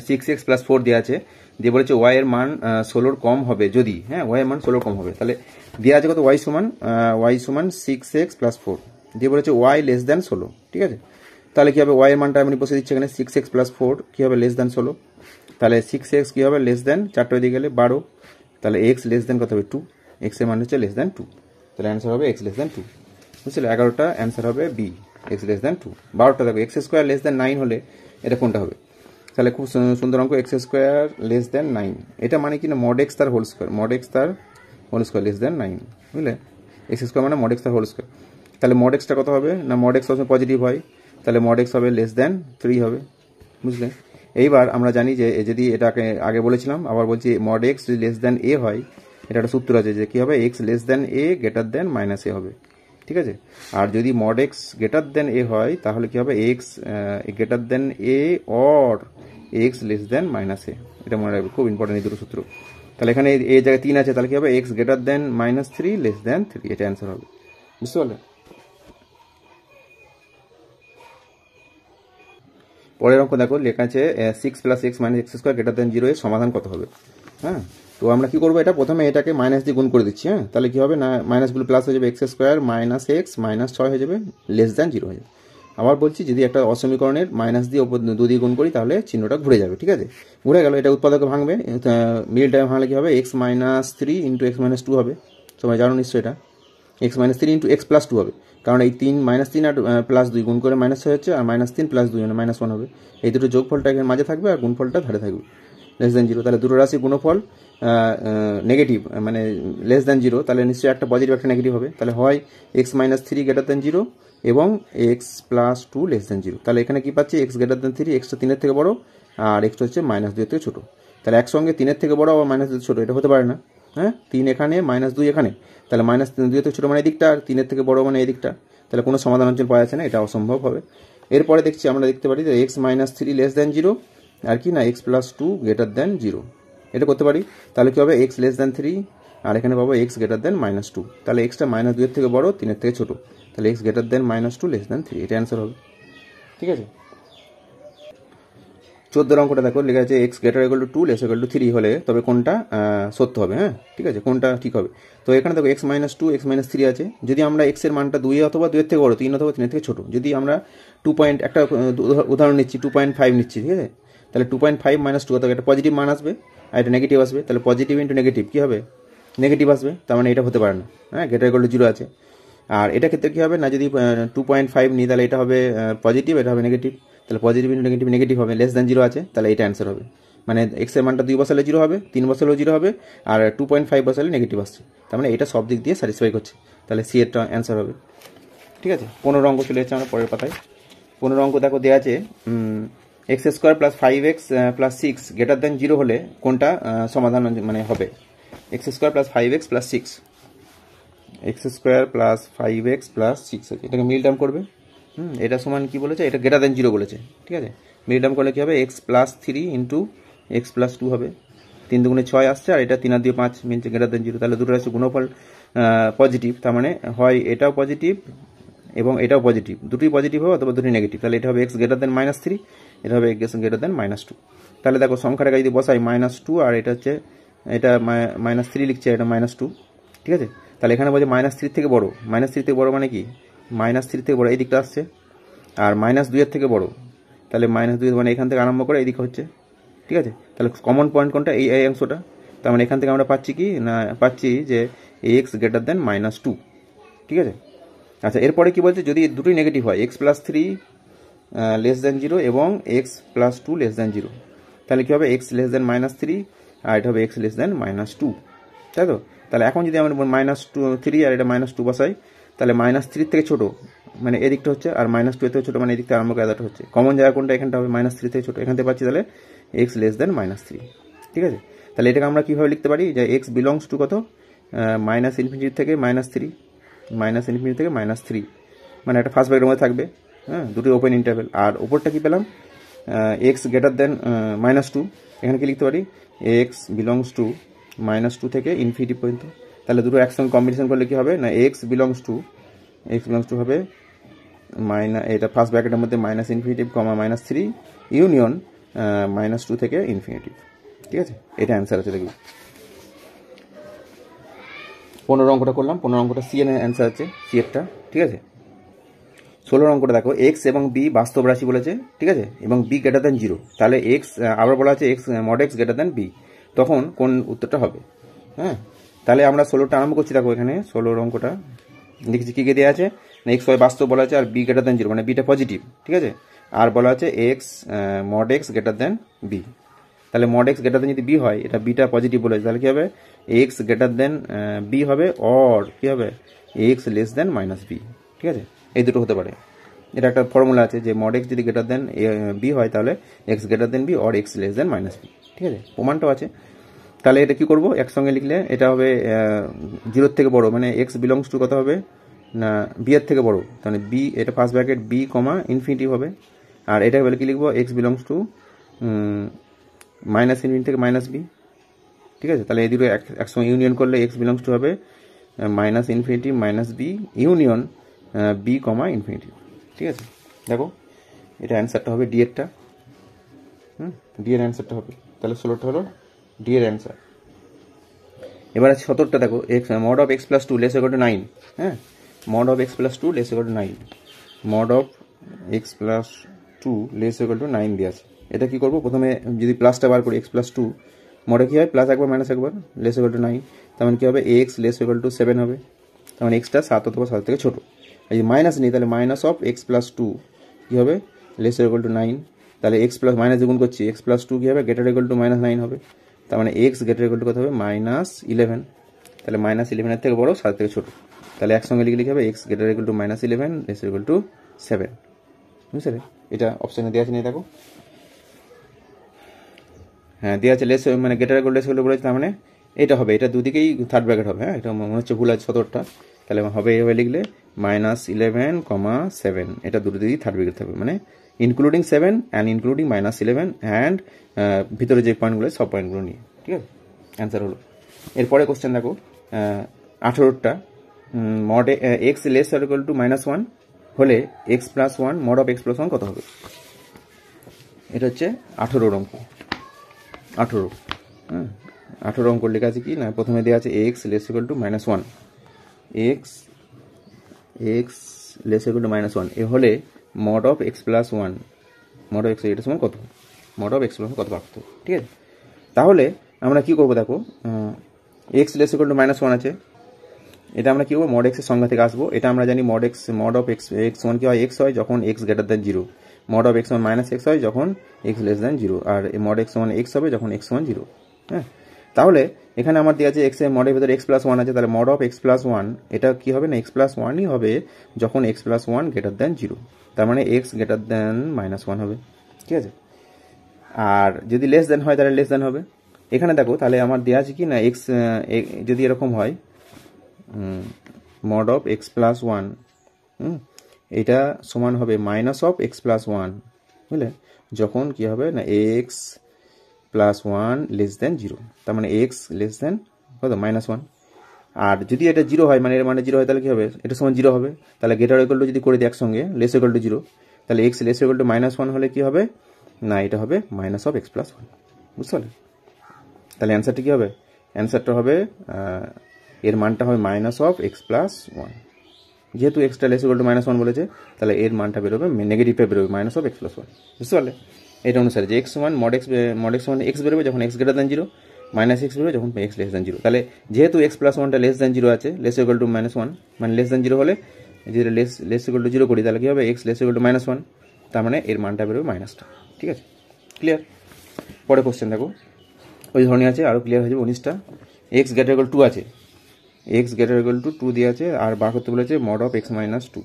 6x + 4 দেওয়া আছে, দিয়ে বলেছে y এর মান 16-র কম হবে যদি, হ্যাঁ, y এর মান 16-র কম হবে, তাহলে দেওয়া আছে কত, y = 6x + 4, দিয়ে বলেছে y লেস দ্যান 16, ঠিক আছে। তাহলে কী হবে, y এর মানটা আমি বসে দিচ্ছি এখানে, 6x + 4 কী হবে, লেস দ্যান 16, তাহলে 6x কী হবে, লেস দ্যান 4টা দিয়ে গেলে 12, তাহলে x লেস দ্যান কত হবে, 2, x এর মান হচ্ছে লেস দ্যান 2, তাহলে অ্যান্সার হবে x লেস দ্যান 2, বুঝছিলে। 11টা অ্যান্সার হবে বি, x লেস দ্যান 2। 12টা দেখো, x² লেস দ্যান 9 হলে এটা কোনটা হবে, তাহলে খুব সুন্দর অঙ্ক, x² লেস দ্যান 9, এটা মানে কি না, mod x তার হোল স্কোয়ার লেস দ্যান 9, বুঝলে, x² মানে mod x তার হোল স্কোয়ার, তাহলে mod x টা কত হবে না, mod x সবসময় পজিটিভ হয়, তাহলে mod x হবে লেস দ্যান 3 হবে, বুঝলে। এইবার আমরা জানি যে যদি এটাকে আগে বলেছিলাম, আবার বলছি, mod x যদি লেস দ্যান a হয়, এটা একটা সূত্র আছে যে কী হবে, x less than a greater than -a হবে, ঠিক আছে। আর যদি mod x greater than a হয়, তাহলে কী হবে, x greater than a or x less than -a, এটা মনে রাখবে, খুব ইম্পর্টেন্ট এই দুটো সূত্র। তাহলে এখানে এই জায়গায় 3 আছে, তাহলে কী হবে, x greater than -3 less than 3, এটা অ্যান্সার হবে, বুঝতে পারলে। পরের অঙ্ক দেখো, লেখা আছে 6 + x - x² > 0 এর সমাধান কত হবে, হ্যাঁ। তো আমরা কি করবো, এটা প্রথমে এটাকে মাইনাস দিয়ে গুণ করে দিচ্ছি, হ্যাঁ, তাহলে কি হবে না, মাইনাসগুলো প্লাস হয়ে যাবে, x² - x -6 হয়ে যাবে, লেস দ্যান 0 হয়ে যাবে। আবার বলছি, যদি একটা অসমীকরণের মাইনাস দিয়ে ওপর 2 দিয়ে গুণ করি, তাহলে চিহ্নটা ঘুরে যাবে, ঠিক আছে, ঘুরে গেল, এটা উৎপাদকে ভাঙবে, মিডল টাইমে ভাঙলে কি হবে, x - 3 × x - 2 হবে, সবাই জানো নিশ্চয়ই এটা, x - 3 × x + 2 হবে, কারণ এই 3 -3 আর +2 গুণ করে মাইনাস হচ্ছে, আর -3 +2 মানে -1 হবে। এই দুটো যোগফলটা এখানে মাঝে থাকবে আর গুণফলটা ধারে থাকবে <0 তাহলে দুটো রাশি গুণফল নেগেটিভ মানে <0, তাহলে নিশ্চয়ই একটা পজিটিভ একটা নেগেটিভ হবে। তাহলে হয় x - 3 0 এবং x + 2 0। তাহলে এখানে কি পাচ্ছি, x > 3, x টা 3 এর থেকে বড় আর x হচ্ছে -2 এর থেকে ছোট। তাহলে একসঙ্গে 3 এর থেকে বড় আবার -2 ছোট, এটা হতে পারে না। হ্যাঁ, 3 এখানে -2 এখানে, তাহলে -2 এর থেকে ছোট মানে এদিকটা, আর 3 এর থেকে বড় মানে এদিকটা। তাহলে কোনো সমাধান অঞ্চল পাওয়া যাচ্ছে না, এটা অসম্ভব হবে। এরপরে দেখছি আমরা দেখতে পারি যে x - 3 0 আর কি না x + 2 0, এটা করতে পারি। তাহলে কি হবে, x <3 আর এখানে পাবো x <-2। তাহলে x টা -2 এর থেকে বড়, 3 এর থেকে ছোট, তাহলে x <-2 <3, এটা অ্যান্সার হবে। ঠিক আছে, 14 অঙ্কটা দেখো লেখা আছে x > 2 < 3 হলে তবে কোনটা সত্য হবে। হ্যাঁ, ঠিক আছে, কোনটা ঠিক হবে। তো এখানে দেখো x - 2 x - 3 আছে। যদি আমরা x এর মানটা 2 অথবা 2 এর থেকে বড়, 3 অথবা 3 এর থেকে ছোট, যদি আমরা 2 পয়েন্ট একটা উদাহরণ নিচ্ছি, 2.5 নিচ্ছি, ঠিক আছে। তাহলে 2.5 - 2 অথবা একটা পজিটিভ মান আসবে আর এটা নেগেটিভ আসবে। তাহলে পজিটিভ ইন্টু নেগেটিভ কী হবে, নেগেটিভ আসবে। তার মানে এটা হতে পারে না। হ্যাঁ, > 0 আছে। আর এটা ক্ষেত্রে কী হবে না, যদি 2.5 নিই তাহলে এটা হবে পজিটিভ, এটা হবে নেগেটিভ। তাহলে পজিটিভ ইন্টু নেগেটিভ নেগেটিভ হবে, <0 আছে, তাহলে এটা অ্যান্সার হবে। মানে এক্স এর মানটা 2 বসালে 0 হবে, 3 বসালেও 0 হবে, আর 2.5 বসালে নেগেটিভ আসছে। তার মানে এটা সব দিক দিয়ে স্যাটিসফাই করছে, তাহলে সি এরটা অ্যান্সার হবে। ঠিক আছে, 15 অঙ্ক চলে যাচ্ছে আমরা পরের পাতায়। 15 অঙ্ক দেখো দেওয়া আছে x² + 5x + 6 0 হলে কোনটা সমাধান মানে হবে। x² + 5x + 6, x² + 5x + 6 আছে, এটাকে মিল টার্ম করবে। এটা সমান কি বলেছে, এটা <0 বলেছে। ঠিক আছে, মিল টার্ম করলে কি হবে, x + 3 × x + 2 হবে। 3 দুগুণে 6 আসছে, আর এটা 3 আর 2 5 মিলছে <0। তাহলে দুটো রাশি গুণফল পজিটিভ, তার মানে হয় এটাও পজিটিভ এবং এটাও পজিটিভ, দুটোই পজিটিভ হবে অথবা দুটোই নেগেটিভ। তাহলে এটা হবে x <-3, এটা হবে x <-2। তাহলে দেখো সংখ্যাটাকে যদি বসাই -2 আর এটা হচ্ছে এটা -3 লিখছে, এটা -2। ঠিক আছে, তাহলে এখানে বলছে -3 থেকে বড়, -3 থেকে বড় মানে কি, -3 থেকে বড় এই দিকটা আসছে, আর -2 এর থেকে বড়, তাহলে -2 মানে এখান থেকে আরম্ভ করে এই দিকে হচ্ছে। ঠিক আছে, তাহলে কমন পয়েন্ট কোনটা, এই অংশটা। তার মানে এখান থেকে আমরা পাচ্ছি কি না, পাচ্ছি যে x <-2। ঠিক আছে, আচ্ছা এরপরে কি বলছে, যদি দুটোই নেগেটিভ হয়, x + 3 <0 এবং x + 2 <0, তাহলে কি হবে, x <-3 আর এটা হবে x <-2, তাই তো। তাহলে এখন যদি আমরা -3 আর এটা -2 বসাই, তাহলে -3 থেকে ছোট মানে এদিকটা হচ্ছে, আর -2 থেকে ছোট মানে এদিকটা আরম্ভ করে এদাটা হচ্ছে। কমন জায়গা কোনটা, এখানটা হবে -3 থেকে ছোট, এখান থেকে পাচ্ছি তাহলে x <-3। ঠিক আছে, তাহলে এটাকে আমরা কীভাবে লিখতে পারি, যে x বিলংস টু কত, -∞ থেকে -3, -∞ থেকে -3, মানে একটা ফার্স্ট ব্র্যাকেটের মধ্যে থাকবে। হ্যাঁ, দুটো ওপেন ইন্টারভ্যাল। আর ওপরটা কি পেলাম, x <-2, এখানে কি লিখতে পারি, x বিলংস টু -2 থেকে ইনফিনিটি পর্যন্ত। তাহলে দুটো একসঙ্গে কম্বিনেশন করলে কি হবে না, x বিলংস টু হবে এটা ফার্স্ট ব্র্যাকেটের মধ্যে -∞, -3 ইউনিয়ন -2 থেকে ইনফিনিটি। ঠিক আছে, এটা অ্যান্সার আছে দেখবি। 15 অঙ্কটা করলাম, 15 অঙ্কটা সি এর অ্যান্সার আছে, সি এরটা। ঠিক আছে, 16 অঙ্কটা দেখো x এবং b বাস্তব রাশি বলেছে। ঠিক আছে, এবং b <0, তাহলে x আবার বলা আছে x mod x b, তখন কোন উত্তরটা হবে। হ্যাঁ, তাহলে আমরা 16টা আরম্ভ করছি। দেখো এখানে 16 অঙ্কটা দেখছি কী কী দেওয়া আছে, x y বাস্তব বলা আছে, আর b <0 মানে বিটা পজিটিভ। ঠিক আছে, আর বলা আছে x mod x b। তাহলে mod x যদি b হয়, এটা বিটা পজিটিভ বলেছে, তাহলে কী হবে, x b হবে, অর কী হবে, x -b। ঠিক আছে, এই দুটো হতে পারে। এটা একটা ফর্মুলা আছে যে mod x যদি b হয়, তাহলে x b or x -b। ঠিক আছে, প্রমাণটাও আছে। তাহলে এটা কি করব, একসঙ্গে লিখলে এটা হবে 0 থেকে বড়, মানে x বিলংস টু কত হবে না, b এর থেকে বড়, তাহলে b, এটা ফার্স্ট ব্র্যাকেট b, ইনফিনিটি হবে। আর এটা বলে কি লিখবো, x বিলংস টু -∞ থেকে -b। ঠিক আছে, তাহলে এই দুটো একসঙ্গে ইউনিয়ন করলে x বিলংস টু হবে -∞ -b ইউনিয়ন b, ইনফিনিটি। ঠিক আছে, দেখো এটা অ্যান্সারটা হবে ডি এরটা। ডি এর অ্যান্সারটা হবে, তাহলে 16টা হলো ডি এর অ্যান্সার। এবার আছে 17টা দেখো, mod of x + 2 < 9। হ্যাঁ, mod of x + 2 < 9, mod of x + 2 < 9 দিয়ে আছে। এটা কি করব, প্রথমে যদি প্লাসটা বার করি, x + 2 মডে কী হয়, প্লাস একবার মাইনাস একবার, < 9, তার মানে কী হবে, x < 7 হবে, তার মানে এক্সটা 7 অথবা 7 থেকে ছোটো। এই যে মাইনাস নেই, তাহলে minus of X plus two কী হবে, লেস ইকুয়াল টু 9। তাহলে এক্স প্লাস মাইনাস গুণ করছি, এক্স প্লাস টু কী হবে, গ্রেটার ইকুয়াল টু -9 হবে। তার মানে এক্স গ্রেটার ইকুয়াল টু কত হবে, -11। তাহলে -11 থেকে বড়, 7 থেকে ছোটো। তাহলে একসঙ্গে লিখে হবে x greater equal two -11 less equal two 7। বুঝলে, এটা অপশানে দেওয়া আছে, নিয়ে দেখো। হ্যাঁ দেওয়া আছে, লেস মানে গ্রেটার ইকুয়াল লেস ইকুয়াল বলেছে, তার মানে এটা হবে, এটা দুদিকেই থার্ড ব্র্যাকেট হবে। হ্যাঁ, এটা মনে হচ্ছে ভুল আছে 17টা। তাহলে হবে এইভাবে লিখলে -11, 7, এটা দুটো দিকেই থার্ড ব্র্যাকেট থাকবে, মানে ইনক্লুডিং 7 অ্যান্ড ইনক্লুডিং -11 অ্যান্ড ভিতরে যে পয়েন্টগুলো সব পয়েন্টগুলো নিয়ে। ঠিক আছে, অ্যান্সার হলো। এরপরে কোশ্চেন দেখো 18টা, mod X less or equal to -1 হলে X plus 1 mod of X plus 1 কত হবে? এটা হচ্ছে 18 অঙ্ক। 18, হ্যাঁ 18 অঙ্ক লেখা আছে কি না, প্রথমে দেওয়া আছে x less equal to -1, x less equal to -1 এ হলে mod of X plus 1, mod of x এটার সমান কত, মড অফ এক্স প্লাস কত পারত। ঠিক আছে, তাহলে আমরা কি করবো দেখো, এক্স লেস ইকুয়াল টু -1 আছে, এটা আমরা কি করবো, মড এক্সের সংজ্ঞা থেকে আসবো। এটা আমরা জানি মড অফ এক্স ওয়ান কি হয়, এক্স হয় যখন x greater than 0, mod of x1 -x হয় যখন x লেস দেন 0, আর মড x1 x হবে যখন x1 0। হ্যাঁ, তাহলে এখানে আমার দেওয়া আছে x এর মডের ভিতরে x প্লাস 1 আছে, তাহলে মড অফ x প্লাস 1 এটা কি হবে না, x প্লাস 1ই হবে যখন x প্লাস 1 গ্রেটার দেন 0, তার মানে x গ্রেটার দেন -1 হবে। ঠিক আছে, আর যদি লেস দেন হয় তাহলে লেস দেন হবে। এখানে দেখো তাহলে আমার দেওয়া আছে কি না, x যদি এরকম হয় মড অফ x প্লাস 1, এটা সমান হবে মাইনাস অফ এক্স প্লাস 1, বুঝলে, যখন কি হবে না এক্স প্লাস 1 লেস দেন 0, তার মানে এক্স লেস দেন কত, -1। আর যদি এটা 0 হয়, মানে এর মানে 0 হয়, তাহলে কি হবে, এটা সমান 0 হবে। তাহলে গ্রেটার ইকুয়াল টু যদি করে দিই একসঙ্গে, লেস ইকুয়াল টু 0, তাহলে এক্স লেস ইকুয়াল টু -1 হলে কি হবে না, এটা হবে মাইনাস অফ এক্স প্লাস 1। বুঝতে পারলে, তাহলে অ্যান্সারটা কি হবে, অ্যান্সারটা হবে এর মানটা হবে মাইনাস অফ এক্স প্লাস 1। যেহেতু এক্সটা লেস ইকুয়াল টু -1 বলেছে, তাহলে এর মানটা বেরোবে নেগেটিভটা বেরোবে, মাইনাস অফ এক্স প্লাস 1। বুঝতে পারলে, এটা অনুসারে যে x1 মড এক্স মানে এক্স বেরোবে যখন এক্স গ্রেটার দেন 0, -x বেরোবে যখন এক্স লেস দেন 0। তাহলে যেহেতু এক্স প্লাস 1টা লেস দেন 0 আছে, লেস ইকুয়াল টু -1, মানে লেস দেন 0 হলে যদি লেস ইকুয়াল টু 0 করি, তাহলে কি হবে, এক্স লেস ইকুয়াল টু -1, তার মানে এর মানটা বেরোবে মাইনাসটা। ঠিক আছে, ক্লিয়ার। পরে কোশ্চেন দেখো, ওই ধরনের আছে, আরও ক্লিয়ার হয়ে যাবে। 19টা, এক্স গ্রেটার ইকুয়াল 2 আছে, এক্স গ্রেটার ইকুয়াল টু 2 দিয়ে আছে, আর বার করতে বলেছে mod of x minus 2,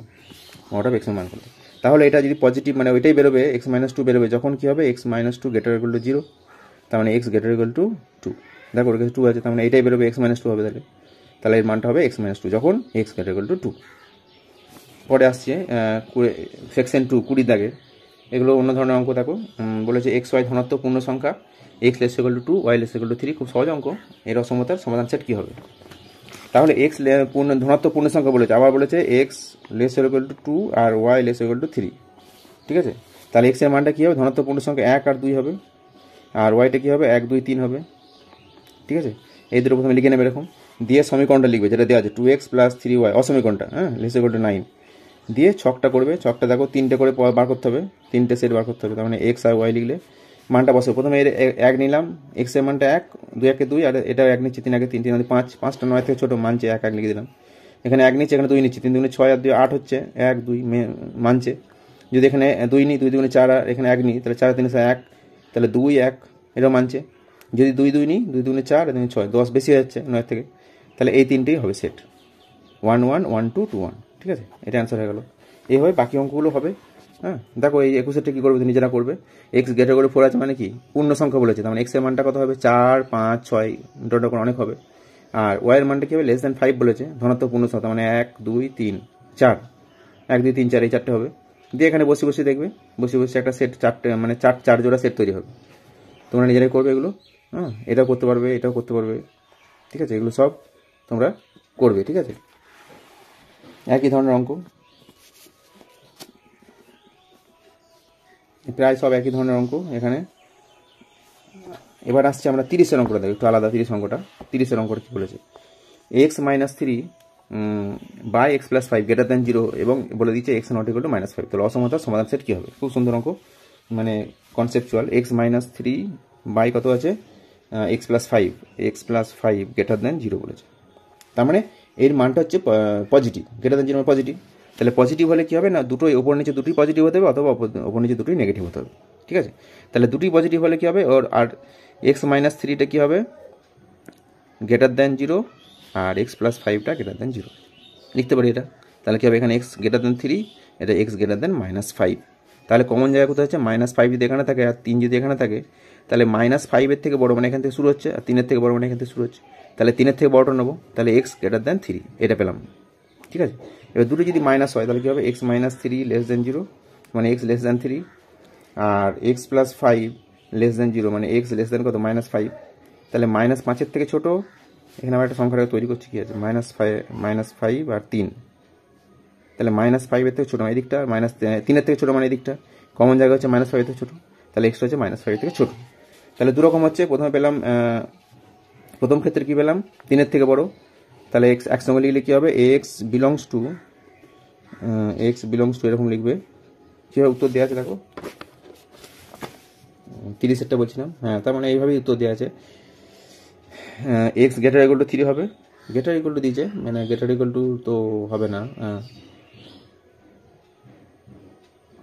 mod of x মান করতে। তাহলে এটা যদি পজিটিভ, মানে ওইটাই বেরোবে, x মাইনাস 2 বেরোবে যখন কি হবে, x minus 2 greater equal two 0, তার মানে x গ্রেটার ইকুয়াল টু 2। দেখো ওর কাছে 2 আছে, তার মানে এটাই বেরোবে, x মাইনাস 2 হবে। তাহলে এর মানটা হবে x মাইনাস 2 যখন x গ্রেটার ইকুয়াল টু 2। পরে আসছে সেকশন 2 20 দাগে, এগুলো অন্য ধরনের অঙ্ক। দেখো বলেছে এক্স ওয়াই ধনাত্মক পূর্ণ সংখ্যা, X less equal to 2, Y less equal to 3, খুব সহজ অঙ্ক। এর অসমতার সমাধান সেট কী হবে? তাহলে এক্স ধনাত্মক পূর্ণ সংখ্যা বলেছে, আবার বলেছে এক্স লেস ইকুয়াল টু 2 আর ওয়াই লেস ইকুয়াল টু 3। ঠিক আছে, তাহলে এক্স এর মানটা কী হবে, ধনাত্মক পূর্ণ সংখ্যা 1 আর 2 হবে, আর ওয়াইটা কী হবে 1, 2, 3 হবে। ঠিক আছে, এই দুটো প্রথমে লিখে নেবে এরকম, দিয়ে সমীকরণটা লিখবে যেটা দেওয়া আছে 2x প্লাস 3y, অসমীকরণটা, হ্যাঁ লেস ইকুয়াল টু 9, দিয়ে ছকটা করবে। ছকটা দেখো 3টে করে বার করতে হবে, 3টে সেট বার করতে হবে। তার মানে এক্স আর ওয়াই লিখলে মানটা বসে, প্রথমে এর 1 নিলাম, এক্স এর মানটা 1, 2 1 2, আর এটাও 1 নিচ্ছি, 3 1 3 3 5, 5টা 9 থেকে ছোটো মানছে 1 1 লিখে দিলাম। এখানে 1 নিচ্ছে, এখানে 2 নিচ্ছি, 3 2 6 আর 2 8 হচ্ছে, 1 2 মানছে। যদি এখানে 2 নিই, 2 2 4, আর এখানে 1 নিই, তাহলে 4 3 1, তাহলে 2 1, এটাও মানছে। যদি 2 2 নিই, 2 2 4 আর 2 6, 10 বেশি হয়ে যাচ্ছে 9 থেকে, তাহলে এই 3টেই হবে সেট 1 1 1 2 2 1। ঠিক আছে, এটা অ্যান্সার হয়ে গেল। এইভাবে বাকি অঙ্কগুলো হবে। হ্যাঁ দেখো এই 21টা কী করবে, নিজেরা করবে। এক্স গ্রেটার করে 4 আছে মানে কি পূর্ণ সংখ্যা বলেছে, তার মানে এক্সের মানটা কত হবে, 4 5 6, ডট করে অনেক হবে। আর ওয়াইয়ের মানটা কী হবে, লেস দ্যান 5 বলেছে, ধনাত্মক পূর্ণ সংখ্যা, মানে 1 2 3 4, 1 2 3 4, এই 4টে হবে। দিয়ে এখানে বসে বসে দেখবে, বসে বসে একটা সেট 4টে মানে 4 জোড়া সেট তৈরি হবে। তোমরা নিজেরাই করবে এগুলো, হ্যাঁ এটাও করতে পারবে, এটাও করতে পারবে। ঠিক আছে, এগুলো সব তোমরা করবে। ঠিক আছে, একই ধরনের অঙ্ক, প্রায় সব একই ধরনের অঙ্ক এখানে। এবার আসছে আমরা 30-এর অঙ্কটা দেখি, একটু আলাদা। 30 অঙ্কটা, 30-এর অঙ্কটা কী বলেছে, X minus 3 by X plus 5 greater than 0, এবং বলে দিচ্ছে এক্স নট ইকুয়াল টু -5। তাহলে অসমতার সমাধান সেট কী হবে? খুব সুন্দর অঙ্ক, মানে কনসেপচুয়াল। এক্স মাইনাস 3 বাই কত আছে, এক্স প্লাস 5 গ্রেটার দ্যান 0 বলেছে, তার মানে এর মানটা হচ্ছে পজিটিভ, গ্রেটার দ্যান 0 মানে পজিটিভ। তাহলে পজিটিভ হলে কী হবে না, দুটোই ওপর নিচে দুটোই পজিটিভ হতে হবে, অথবা ওপর নিচে দুটোই নেগেটিভ হতে হবে। ঠিক আছে, তাহলে দুটোই পজিটিভ হলে কী হবে, ওর আর এক্স মাইনাস থ্রিটা কী হবে, গ্রেটার দ্যান জিরো, আর এক্স প্লাস ফাইভটা গ্রেটার দ্যান জিরো লিখতে পারি এটা। তাহলে কী হবে, এখানে এক্স গ্রেটার দ্যান থ্রি, এটা X greater than minus five. তাহলে কমন জায়গা কোথায় হচ্ছে, মাইনাস ফাইভ যদি এখানে থাকে আর 3 যদি এখানে থাকে, তাহলে মাইনাস ফাইভের থেকে বড় মানে এখান থেকে শুরু হচ্ছে, আর 3-এর থেকে বড় মানে এখান থেকে শুরু হচ্ছে। তাহলে 3-এর থেকে বড়টা নেবো, তাহলে এক্স গ্রেটার দ্যান থ্রি এটা পেলাম। ঠিক আছে, এবার দুটো যদি মাইনাস হয় তাহলে কী হবে, X minus three less than zero মানে এক্স লেস দ্যান থ্রি, আর X plus five less than zero মানে এক্স লেস দ্যান কত, মাইনাস ফাইভ। তাহলে মাইনাস 5-এর থেকে ছোটো, এখানে আমরা একটা সংখ্যাটা তৈরি করছি, কী আছে, মাইনাস ফাইভ আর 3, তাহলে মাইনাস ফাইভের থেকে ছোটো মানে এদিকটা, মাইনাস 3-এর থেকে ছোটো মানে এদিকটা, কমন জায়গা হচ্ছে মাইনাস ফাইভের থেকে ছোটো, তাহলে এক্সটা হচ্ছে মাইনাস ফাইভের থেকে ছোটো। তাহলে দুরকম হচ্ছে, প্রথমে পেলাম, প্রথম ক্ষেত্রে কী পেলাম, 3-এর থেকে বড়, তাহলে এক্স একসঙ্গে লিখলে কী হবে, এক্স বিলংস টু এরকম লিখবে। কীভাবে উত্তর দেওয়া আছে দেখো, 30-এরটা বলছিলাম, হ্যাঁ, তার মানে এইভাবেই উত্তর দেওয়া আছে। এক্স গ্রেটার ইকুয়াল টু 3 হবে, গ্রেটার ইকুয়াল টু দিয়েছে, মানে গ্রেটার ইকুয়াল টু তো হবে না,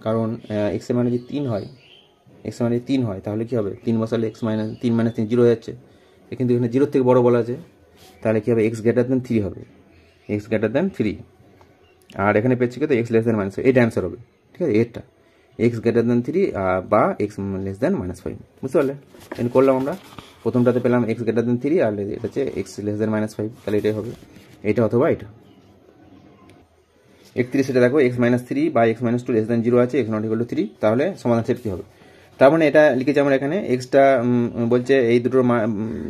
কারণ এক্সের মানে যদি 3 হয়, এক্স মানে 3 হয় তাহলে কী হবে, 3 বসালে এক্স মাইনাস 3 মাইনাস 3 জিরো হয়ে যাচ্ছে, কিন্তু এখানে জিরোর থেকে বড় বলা আছে, তাহলে কী হবে, এক্স গ্রেটার দ্যান 3 হবে, এক্স গ্রেটার দ্যান 3, আর এখানে পেয়েছি কত, এক্স লেস দ্যান মাইনাস, এটা অ্যান্সার হবে। ঠিক আছে, এটা এক্স গ্রেটার দ্যান 3 বা এক্স লেস দ্যান মাইনাস 5, বুঝতে পারলে? এখানে করলাম আমরা, প্রথমটাতে পেলাম এক্স গ্রেটার দ্যান 3, আর এটা হচ্ছে এক্স লেস দ্যান মাইনাস 5, তাহলে এটাই হবে, এটা অথবা এটা। 31 দেখো, এক্স মাইনাস 3 বা x minus 2 less than zero আছে, এক্স নট ইকুয়াল টু 3, তাহলে সমাধান সেট কী হবে? তার মানে এটা লিখেছি আমরা এখানে, এক্সটা বলছে এই দুটোর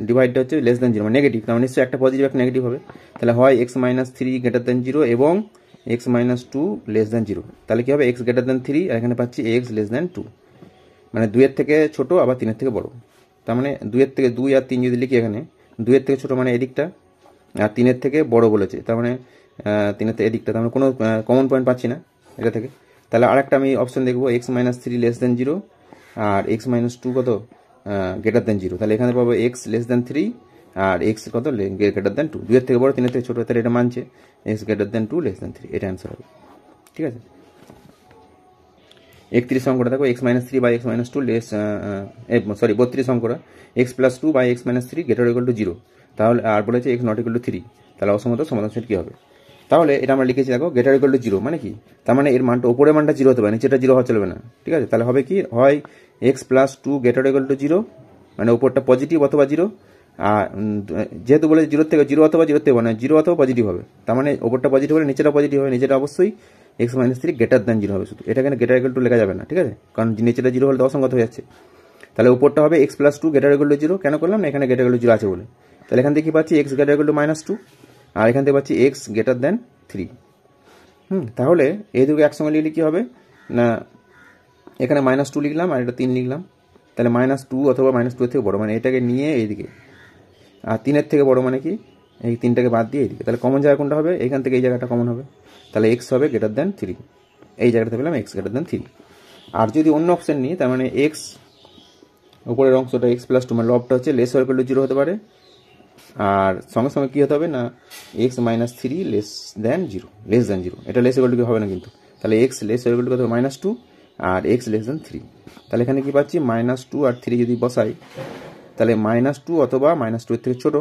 ডিভাইডটা হচ্ছে লেস দ্যান জিরো মানে নেগেটিভ, তার মানে নিশ্চয়ই একটা পজিটিভ একটা নেগেটিভ হবে, তাহলে হয় X minus 3 greater than zero এবং X minus 2 less than zero, তাহলে কী হবে, এক্স গ্রেটার দ্যান 3, আর এখানে পাচ্ছি এক্স লেস দ্যান 2, মানে 2-এর থেকে ছোটো আবার 3-এর থেকে বড়, তার মানে 2-এর থেকে 2 আর 3 যদি লিখি এখানে, 2-এর থেকে ছোটো মানে এদিকটা, আর 3-এর থেকে বড় বলেছে, তার মানে 3-এর থেকে এদিকটা, তার মানে কোনো কমন পয়েন্ট পাচ্ছি না এটা থেকে। তাহলে আরেকটা আমি অপশন দেখবো, X minus 3 less than zero আর এক্স মাইনাস 2 কত, গ্রেটার দ্যান জিরো, তাহলে এখানে পাবো এক্স লেস দ্যান 3 আর এক্স কত, গ্রেটার দ্যান 2, 2-এর থেকে বড় 3-এর থেকে ছোটো, তাহলে এটা মানছে X greater than 2 less than 3, এটা অ্যান্সার হবে। ঠিক আছে, 31 অঙ্কটা দেখো, X minus 3 by X minus 2 less, 32 অঙ্কটা, X plus 2 by X minus 3 greater equal two 0, তাহলে আর বলেছে এক্স নট ইকুয়াল টু 3, তাহলে অসমত সমাধান সেট কী হবে? তাহলে এটা আমরা লিখেছি দেখো, গ্রেটার ইকুয়াল টু 0 মানে কি, তার মানে এর মানটা ওপরের মানটা 0 হতে পারে, নিচেটা 0 হওয়া চলবে না। ঠিক আছে, তাহলে হবে কি, হয় x plus 2 greater equal two 0 মানে ওপরটা পজিটিভ অথবা 0, আর যেহেতু বলে 0 থেকে 0 অথবা 0 থেকে মানে 0 অথবা পজিটিভ হবে, তার মানে ওপরটা পজিটিভ হলে নিচেটা পজিটিভ হবে, নিচেটা অবশ্যই এক্স মাইনাস 3 গ্রেটার দ্যান 0 হবে শুধু, এটা এখানে গ্রেটার ইকুয়াল টু লেখা যাবে না। ঠিক আছে, কারণ নিচেটা 0 হলে তো অসংগত হয়ে যাচ্ছে, তাহলে উপরটা হবে x plus 2 greater equal two 0, কেন করলাম না, এখানে গ্রেটার ইকুয়াল টু 0 আছে বলে, তাহলে এখান থেকে কি পাচ্ছি, X greater equal two minus 2, আর এখান থেকে পাচ্ছি এক্স গ্রেটার দ্যান 3। তাহলে এই দুটো একসঙ্গে লিখলে কী হবে না, এখানে -2 লিখলাম আর এটা 3 লিখলাম, তাহলে -2 অথবা -2 এর থেকে বড় মানে এটাকে নিয়ে এইদিকে, আর 3-এর থেকে বড় মানে কি, এই 3টাকে বাদ দিয়ে এইদিকে, তাহলে কমন জায়গা কোনটা হবে, এখান থেকে এই জায়গাটা কমন হবে, তাহলে এক্স হবে গ্রেটার দ্যান 3, এই জায়গাটাতে পেলাম এক্স গ্রেটার দ্যান 3। আর যদি অন্য অপশন নিই, তার মানে এক্স উপরের অংশটা এক্স প্লাস 2 মানে লবটা হচ্ছে লেস ইকুয়াল টু 0 হতে পারে, আর সঙ্গে সঙ্গে কী হতে হবে না, এক্স মাইনাস 3 লেস দ্যান 0, এটা লেস ইকুয়াল টু হবে না কিন্তু, তাহলে এক্স লেস ইকুয়াল টু কত, -2 আর এক্স লেস দ্যান 3, তাহলে এখানে কি পাচ্ছি, -2 আর 3 যদি বসাই, তাহলে -2 অথবা -2 এর থেকে ছোটো,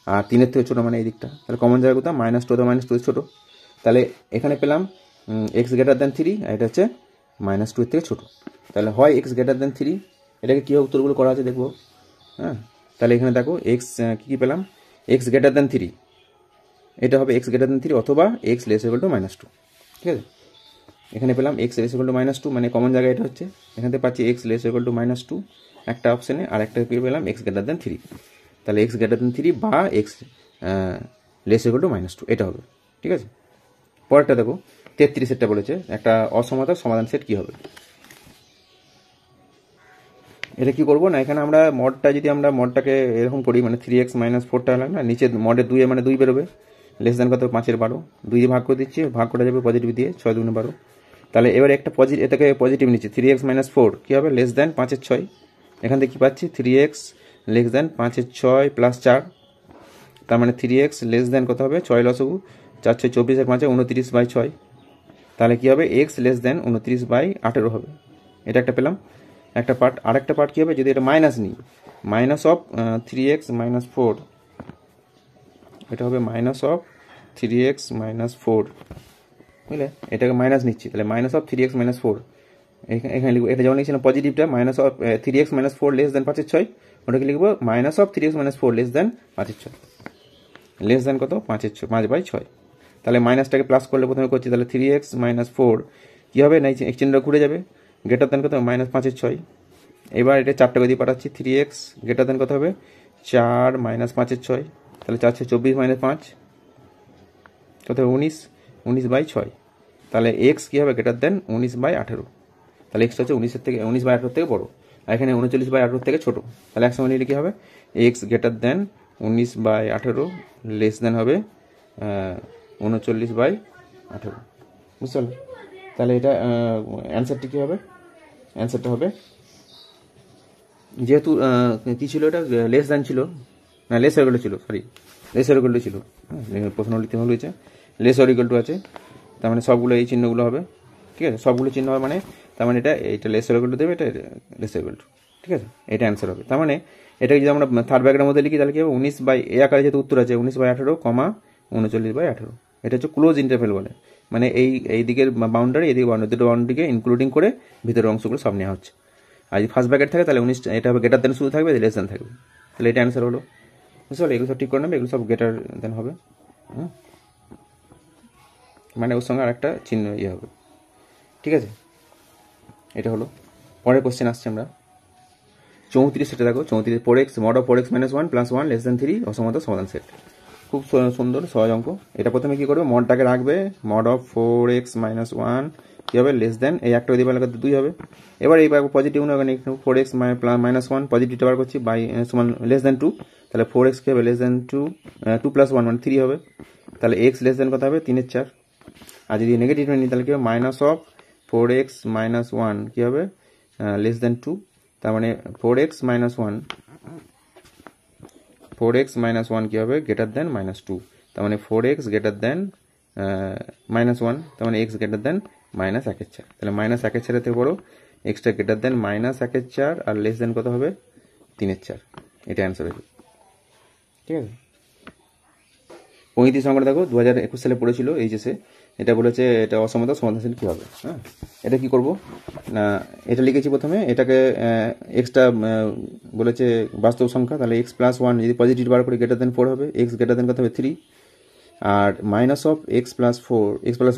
আর 3-এর থেকে ছোটো মানে এই দিকটা, তাহলে কমন জায়গা কোথাও -2 অথবা -2 এর ছোটো, তাহলে এখানে পেলাম এক্স গ্রেটার দ্যান 3, আর এটা হচ্ছে -2 এর থেকে ছোটো, তাহলে হয় এক্স গ্রেটার দ্যান 3, এটাকে কীভাবে উত্তরগুলো করা আছে দেখবো। হ্যাঁ, তাহলে এখানে দেখো এক্স কী পেলাম, এক্স গ্রেটার দ্যান 3, এটা হবে এক্স গ্রেটার দ্যান 3 অথবা এক্স লেস ইকুয়াল টু -2। ঠিক আছে, এখানে পেলাম এক্স লেস ইকুয়াল টু -2 মানে কমন জায়গা এটা হচ্ছে, এখান থেকে পাচ্ছি এক্স লেস ইকুয়াল টু -2 একটা অপশানে, আর একটা পেলাম এক্স গ্রেটার দ্যান 3, তাহলে এক্স গ্রেটার দ্যান 3 বা এক্স লেস ইকুয়াল টু -2 এটা হবে। ঠিক আছে, পরেরটা দেখো, 33-এরটা বলেছে একটা অসমতার সমাধান সেট কী হবে। এটা কি করবো না, এখানে আমরা মডটাকে এরকম করি, মানে 3x - 4টা না, নিচে মডের 2 মানে 2 বেরোবে, লেস দ্যান কত, 5-এর 12, 2 দিয়ে ভাগ করে দিচ্ছি, ভাগ করা যাবে পজিটিভ দিয়ে, 6 2 12, তাহলে এবার একটা এটাকে পজিটিভ নিচ্ছি, 3x - 4 কী হবে, লেস দ্যান 5-এর 6, এখান থেকে কী পাচ্ছি, 3x লেস দ্যান 5-এর 6 প্লাস 4, তার মানে 3x লেস দ্যান কত হবে, 6 লসগু 4 6 24 আর 5 29/6, তাহলে কী হবে, এক্স লেস দেন 29/18 হবে। এটা একটা পেলাম একটা পার্ট। আরেকটা পার্ট কী হবে, যদি এটা মাইনাস নিই, মাইনাস অফ 3x - 4, এটা হবে মাইনাস অফ 3x - 4, বুঝলে? এটাকে মাইনাস নিচ্ছি, তাহলে মাইনাস অফ 3x - 4 এখানে লিখবো। এটা যেমন লিখছিলাম পজিটিভটা, minus of 3x - 4 less than 5/6, ওটাকে লিখবো minus of 3x - 4 less than 5/6, less than কত, 5/6। তাহলে মাইনাসটাকে প্লাস করলে প্রথমে করছি, তাহলে 3x - 4 কী হবে না, এই চিহ্নটা ঘুরে যাবে, গ্রেটার দেন কত, -5/6। এবার এটা 4টাকে দিয়ে পাঠাচ্ছি, 3x গ্রেটার দেন কত হবে, 4 - 5/6, তাহলে 4/24 - 5 কত হবে, 19/6। তাহলে এক্স কী হবে, গ্রেটার দেন 19/18। তাহলে এক্স হচ্ছে 19/18 থেকে বড়ো, আর এখানে 39/18 থেকে ছোটো। তাহলে একসঙ্গে নিলে কী হবে, এক্স গ্রেটার দেন 19/18 লেস দেন হবে 39/18, বুঝতে পারলে? তাহলে এটা অ্যান্সারটি কী হবে, অ্যান্সারটা হবে, যেহেতু কী ছিল, এটা লেস দেন ছিল না, লেস অর ইকুয়াল টু ছিল, sorry less or equal two ছিল, প্রশ্ন লিখতে হল হয়েছে লেস অর ইকুয়াল টু আছে, তার মানে সবগুলো এই চিহ্নগুলো হবে, ঠিক আছে, সবগুলো চিহ্ন হবে, মানে তার মানে এটা লেস অর ইকুয়াল টু দেবে, এটা লেস অর ইকুয়াল টু, ঠিক আছে, এটা অ্যান্সার হবে। তার মানে এটা যদি আমরা থার্ড ব্র্যাকেটের মধ্যে লিখি, তাহলে কি হবে, 19 এই আকারে যেহেতু উত্তর আছে 19/18, 39/18, এটা হচ্ছে ক্লোজ ইন্টারভেল বলে, মানে এই দিকের বাউন্ডারি, এদিকে বাউন্ডারি, দুটো বাউন্ডারিকে ইনক্লুডিং করে ভিতরের অংশগুলো সব নেওয়া হচ্ছে। আর যদি ফার্স্ট ব্র্যাকেট থাকে তাহলে 19, এটা হবে গ্রেটার দেন শুরু থাকবে, লেস দেন থাকবে, তাহলে এটা অ্যান্সার হলো, বুঝতে পারলে? এগুলো সব ঠিক করে নেবে, এগুলো সব গ্রেটার দেন হবে, মানে ওর সঙ্গে আরেকটা চিহ্ন হবে, ঠিক আছে। এটা হলো। পরের কোশ্চেন আসছে আমরা 34, সেটা দেখো 34, 4x mod of 4x - 1 + 1 < 3 অসমতা সমাধান সেট। খুব সুন্দর সহজ অঙ্ক। এটা প্রথমে কী করবে, মডটাকে রাখবে, mod of 4x - 1 কী হবে, লেস দেন, এই একটা দিকে লাগাতে 2 হবে। এবার এই পজিটিভ নেই, 4x - 1 পজিটিভটা বার করছি, বাই সমান লেস দেন 2, তাহলে 4x কী হবে, লেস দেন 2, 2 + 1 মানে 3 হবে, তাহলে x লেস দেন কত হবে, 3/4। আর যদি নেগেটিভ নিই তাহলে কী হবে, মাইনাস অফ 4x - 1 কী হবে, লেস দেন 2, তার মানে 4x - 1 কী হবে, গ্রেটার দেন -2, তার মানে 4x গ্রেটার দেন -1, তার মানে x গ্রেটার দেন -1/4, তাহলে -1/4 থেকে বড়ো, এক্সটা গ্রেটার দেন -1/4 আর লেস দেন কত হবে, 3/4, এটা অ্যান্সার হবে, ঠিক আছে। 35 সংখ্যাটা দেখো 2021 সালে পড়েছিল এইচএসে, এটা বলেছে এটা অসমতা সমাধানশীল কী হবে। হ্যাঁ, এটা কি করব না, এটা লিখেছি প্রথমে, এটাকে এক্সটা বলেছে বাস্তব সংখ্যা, তাহলে x + 1 যদি পজিটিভ বার করে গ্রেটার দেন 4 হবে, x গ্রেটার দেন কত হবে, 3, আর মাইনাস অফ x +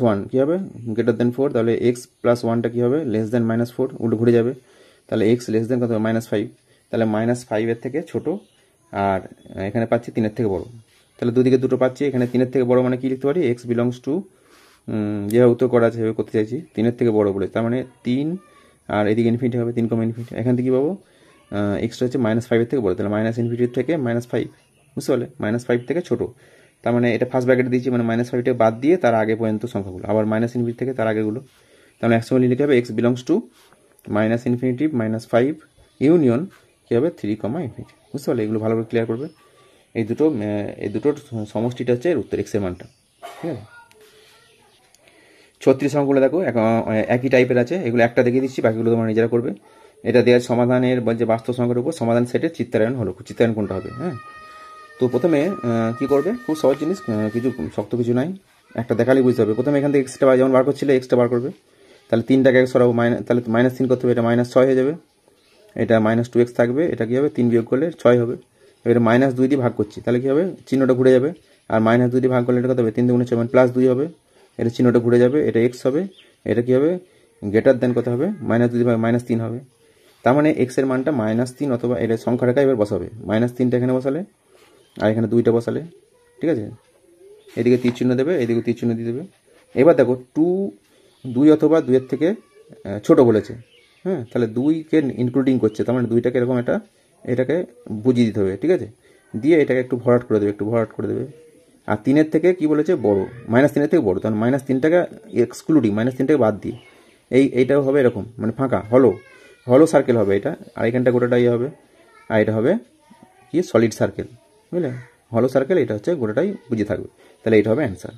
1 কী হবে, গ্রেটার দেন 4, তাহলে x + 1টা কী হবে, লেস দেন -4, উল্টো ঘুরে যাবে, তাহলে x লেস দেন কত হবে, -5, তাহলে -5 থেকে ছোটো, আর এখানে পাচ্ছি 3 থেকে বড়ো, তাহলে দুদিকে দুটো পাচ্ছি, এখানে 3 থেকে বড়ো মানে কি লিখতে পারি, x বিলংস টু, যেভাবে উত্তর করা আছে সেভাবে করতে চাইছি, 3 থেকে বড়ো বলে, তার মানে 3, আর এদিকে ইনফিনিটি হবে, 3, ইনফিনিটি, এখান থেকে কী পাবো, এক্সটা হচ্ছে -5 থেকে বড়ো, তাহলে -ইনফিনিটি থেকে -5, বুঝতে পারলে, -5 থেকে ছোটো, তার মানে এটা ফার্স্ট ব্র্যাকেট দিয়েছি, মানে -5 বাদ দিয়ে তার আগে পর্যন্ত সংখ্যাগুলো, আবার -ইনফিনিটি থেকে তার আগেগুলো, তাহলে একসঙ্গে লিখে হবে x belongs to -infinity -5 union কী হবে, 3, ইনফিনিটি, বুঝতে পারলে? এগুলো ভালো করে ক্লিয়ার করবে। এই দুটোর সমষ্টিটা হচ্ছে এর উত্তর, এক্সের মানটা, ঠিক আছে। 36 অঙ্কগুলো দেখো একই টাইপের আছে, এগুলো একটা দেখিয়ে দিচ্ছি, বাকিগুলো তোমরা নিজেরা করবে। এটা দেওয়ার সমাধানের যে বাস্তব সংখ্যার উপর সমাধান সেটের চিত্রায়ন হলো, চিত্রায়ন কোনটা হবে। হ্যাঁ, তো প্রথমে কি করবে, খুব সহজ জিনিস, কিছু শক্ত কিছু নাই, একটা দেখালেই বুঝতে হবে। প্রথমে এখান থেকে এক্সটা যেমন বার করছিলে, এক্সটা বার করবে, তাহলে 3টাকে সরাবো, তাহলে -3 করতে হবে, এটা -6 হয়ে যাবে, এটা -2x থাকবে, এটা কী হবে, 3 বিয়োগ করলে 6 হবে, এবারে -2 দিয়ে ভাগ করছি, তাহলে কী হবে, চিহ্নটা ঘুরে যাবে, আর -2 দিয়ে ভাগ করলে এটা কত হবে, 3 × 6 মানে +2 হবে, এটা চিহ্নটা ঘুরে যাবে, এটা x হবে, এটা কী হবে, গ্রেটার দেন কত হবে, -2 দিয়ে ভাগ -3 হবে, তার মানে x এর মানটা -3, অথবা এটা সংখ্যাটাকে এবার বসাবে, -3টা এখানে বসালে, আর এখানে 2টা বসালে, ঠিক আছে, এদিকে তীর চিহ্ন দেবে, এদিকে তীর চিহ্ন দিয়ে দেবে। এবার দেখো 2 অথবা 2 এর থেকে ছোটো বলেছে, হ্যাঁ, তাহলে 2কে ইনক্লুডিং করছে, তার মানে 2টাকে এরকম এটাকে বুঝিয়ে দিতে হবে, ঠিক আছে, দিয়ে এটাকে একটু ভরাট করে দেবে, আর 3-এর থেকে কি বলেছে, বড়, -3-এর থেকে বড়, তাহলে -3টাকে এক্সক্লুডিং, -3টাকে বাদ দিয়ে এইটাও হবে এরকম, মানে ফাঁকা হলো সার্কেল হবে এটা, আর এখানটা গোটাটাই হবে, আর এটা হবে কি, সলিড সার্কেল, বুঝলে, হলো সার্কেল, এটা হচ্ছে গোটাটাই বুঝে থাকবে, তাহলে এটা হবে অ্যান্সার।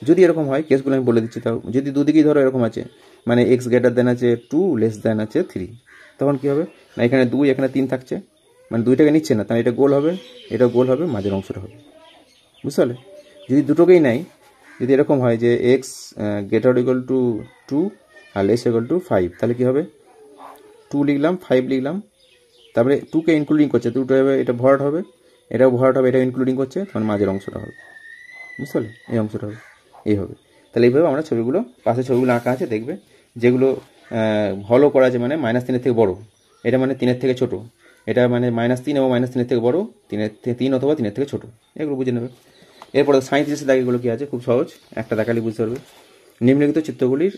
যদি এরকম হয় কেসগুলো আমি বলে দিচ্ছি, তাও যদি দুদিকেই ধরো এরকম আছে, মানে এক্স গ্রেটার দেন আছে 2 লেস দেন আছে 3, তখন কী হবে না এখানে 2 এখানে 3 থাকছে, মানে 2টাকে নিচ্ছে না, তাহলে এটা গোল হবে, এটা গোল হবে, মাঝের অংশটা হবে। বুঝতে পারলে? যদি দুটোকেই নেয়, যদি এরকম হয় যে এক্স গ্রেটার ইকুয়াল টু 2 আর লেস ইকুয়াল টু 5, তাহলে কী হবে 2 লিখলাম 5 লিখলাম, তারপরে 2কে ইনক্লুডিং করছে, 2টা হবে, এটা ভরাট হবে, এটাও ভরাট হবে, এটাও ইনক্লুডিং করছে, তখন মাঝের অংশটা হবে। বুঝতে পারলে? এই অংশটা হবে, এই হবে। তাহলে এইভাবে আমরা ছবিগুলো, পাশে ছবিগুলো আঁকা আছে দেখবে, যেগুলো হলো করা আছে, মানে -3 থেকে বড়, এটা মানে 3 থেকে ছোট, এটা মানে -3 এবং -3 থেকে বড়, 3 অথবা 3 থেকে ছোট, এগুলো বুঝে নেবে। এরপরে 37 দাগেগুলো কী আছে, খুব সহজ, একটা দেখালে বুঝতে পারবে। নিম্নলিখিত চিত্রগুলির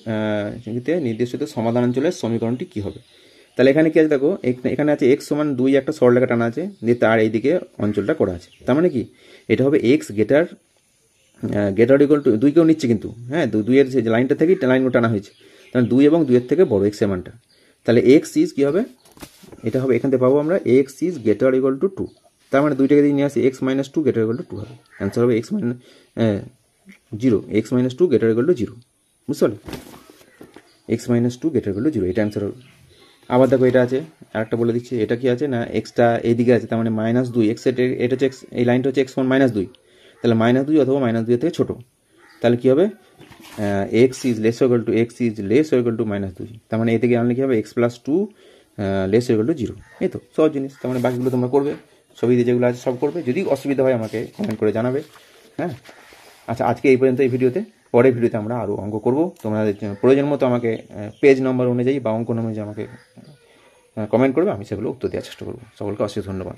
নির্দেশিত সমাধানাঞ্চলের সমীকরণটি কী হবে। তাহলে এখানে কি আছে দেখো, এখানে আছে x সমান 2 একটা সরলরেখা টানা আছে, দিয়ে তার এইদিকে অঞ্চলটা করা আছে, তার মানে কি এটা হবে x গ্রেটার ইকুয়াল টু 2কেও নিচ্ছে কিন্তু, হ্যাঁ 2-এর যে লাইনটা থেকেই লাইনগুলো টানা হয়েছে, তাহলে 2 এবং 2-এর থেকে বড় x মানটা, তাহলে x ইজ কী হবে, এটা হবে এখান থেকে পাবো আমরা x is greater equal to 2, তার মানে 2টাকে দিয়ে নিয়ে আসি x minus 2 greater equal to 2 হবে, অ্যান্সার হবে x minus 2 greater equal two 0। বুঝতে পারলে? x minus 2 greater equal two 0, এটা অ্যান্সার হবে। আবার দেখো এটা আছে, আরেকটা বলে দিচ্ছি, এটা কি আছে না এক্সটা এইদিকে আছে, তার মানে -2 এক্স, এটা হচ্ছে এই লাইনটা হচ্ছে x সমান -2, তাহলে -2 অথবা -2 থেকে ছোটো, তাহলে কী হবে x is less equal to -2, তার মানে এ থেকে আনলে কী হবে x plus 2 less equal two 0। এই তো সহজ জিনিস, তার মানে বাকিগুলো তোমরা করবে, ছবি দিয়ে যেগুলো আছে সব করবে, যদি অসুবিধা হয় আমাকে কমেন্ট করে জানাবে। হ্যাঁ, আচ্ছা আজকে এই পর্যন্ত এই ভিডিওতে, পরের ভিডিওতে আমরা আরও অঙ্ক করব, তোমাদের প্রয়োজন মতো আমাকে পেজ নম্বর অনুযায়ী বা অঙ্ক অনুযায়ী আমাকে কমেন্ট করবে, আমি সেগুলো উত্তর দেওয়ার চেষ্টা করবো। সকলকে অশেষ ধন্যবাদ।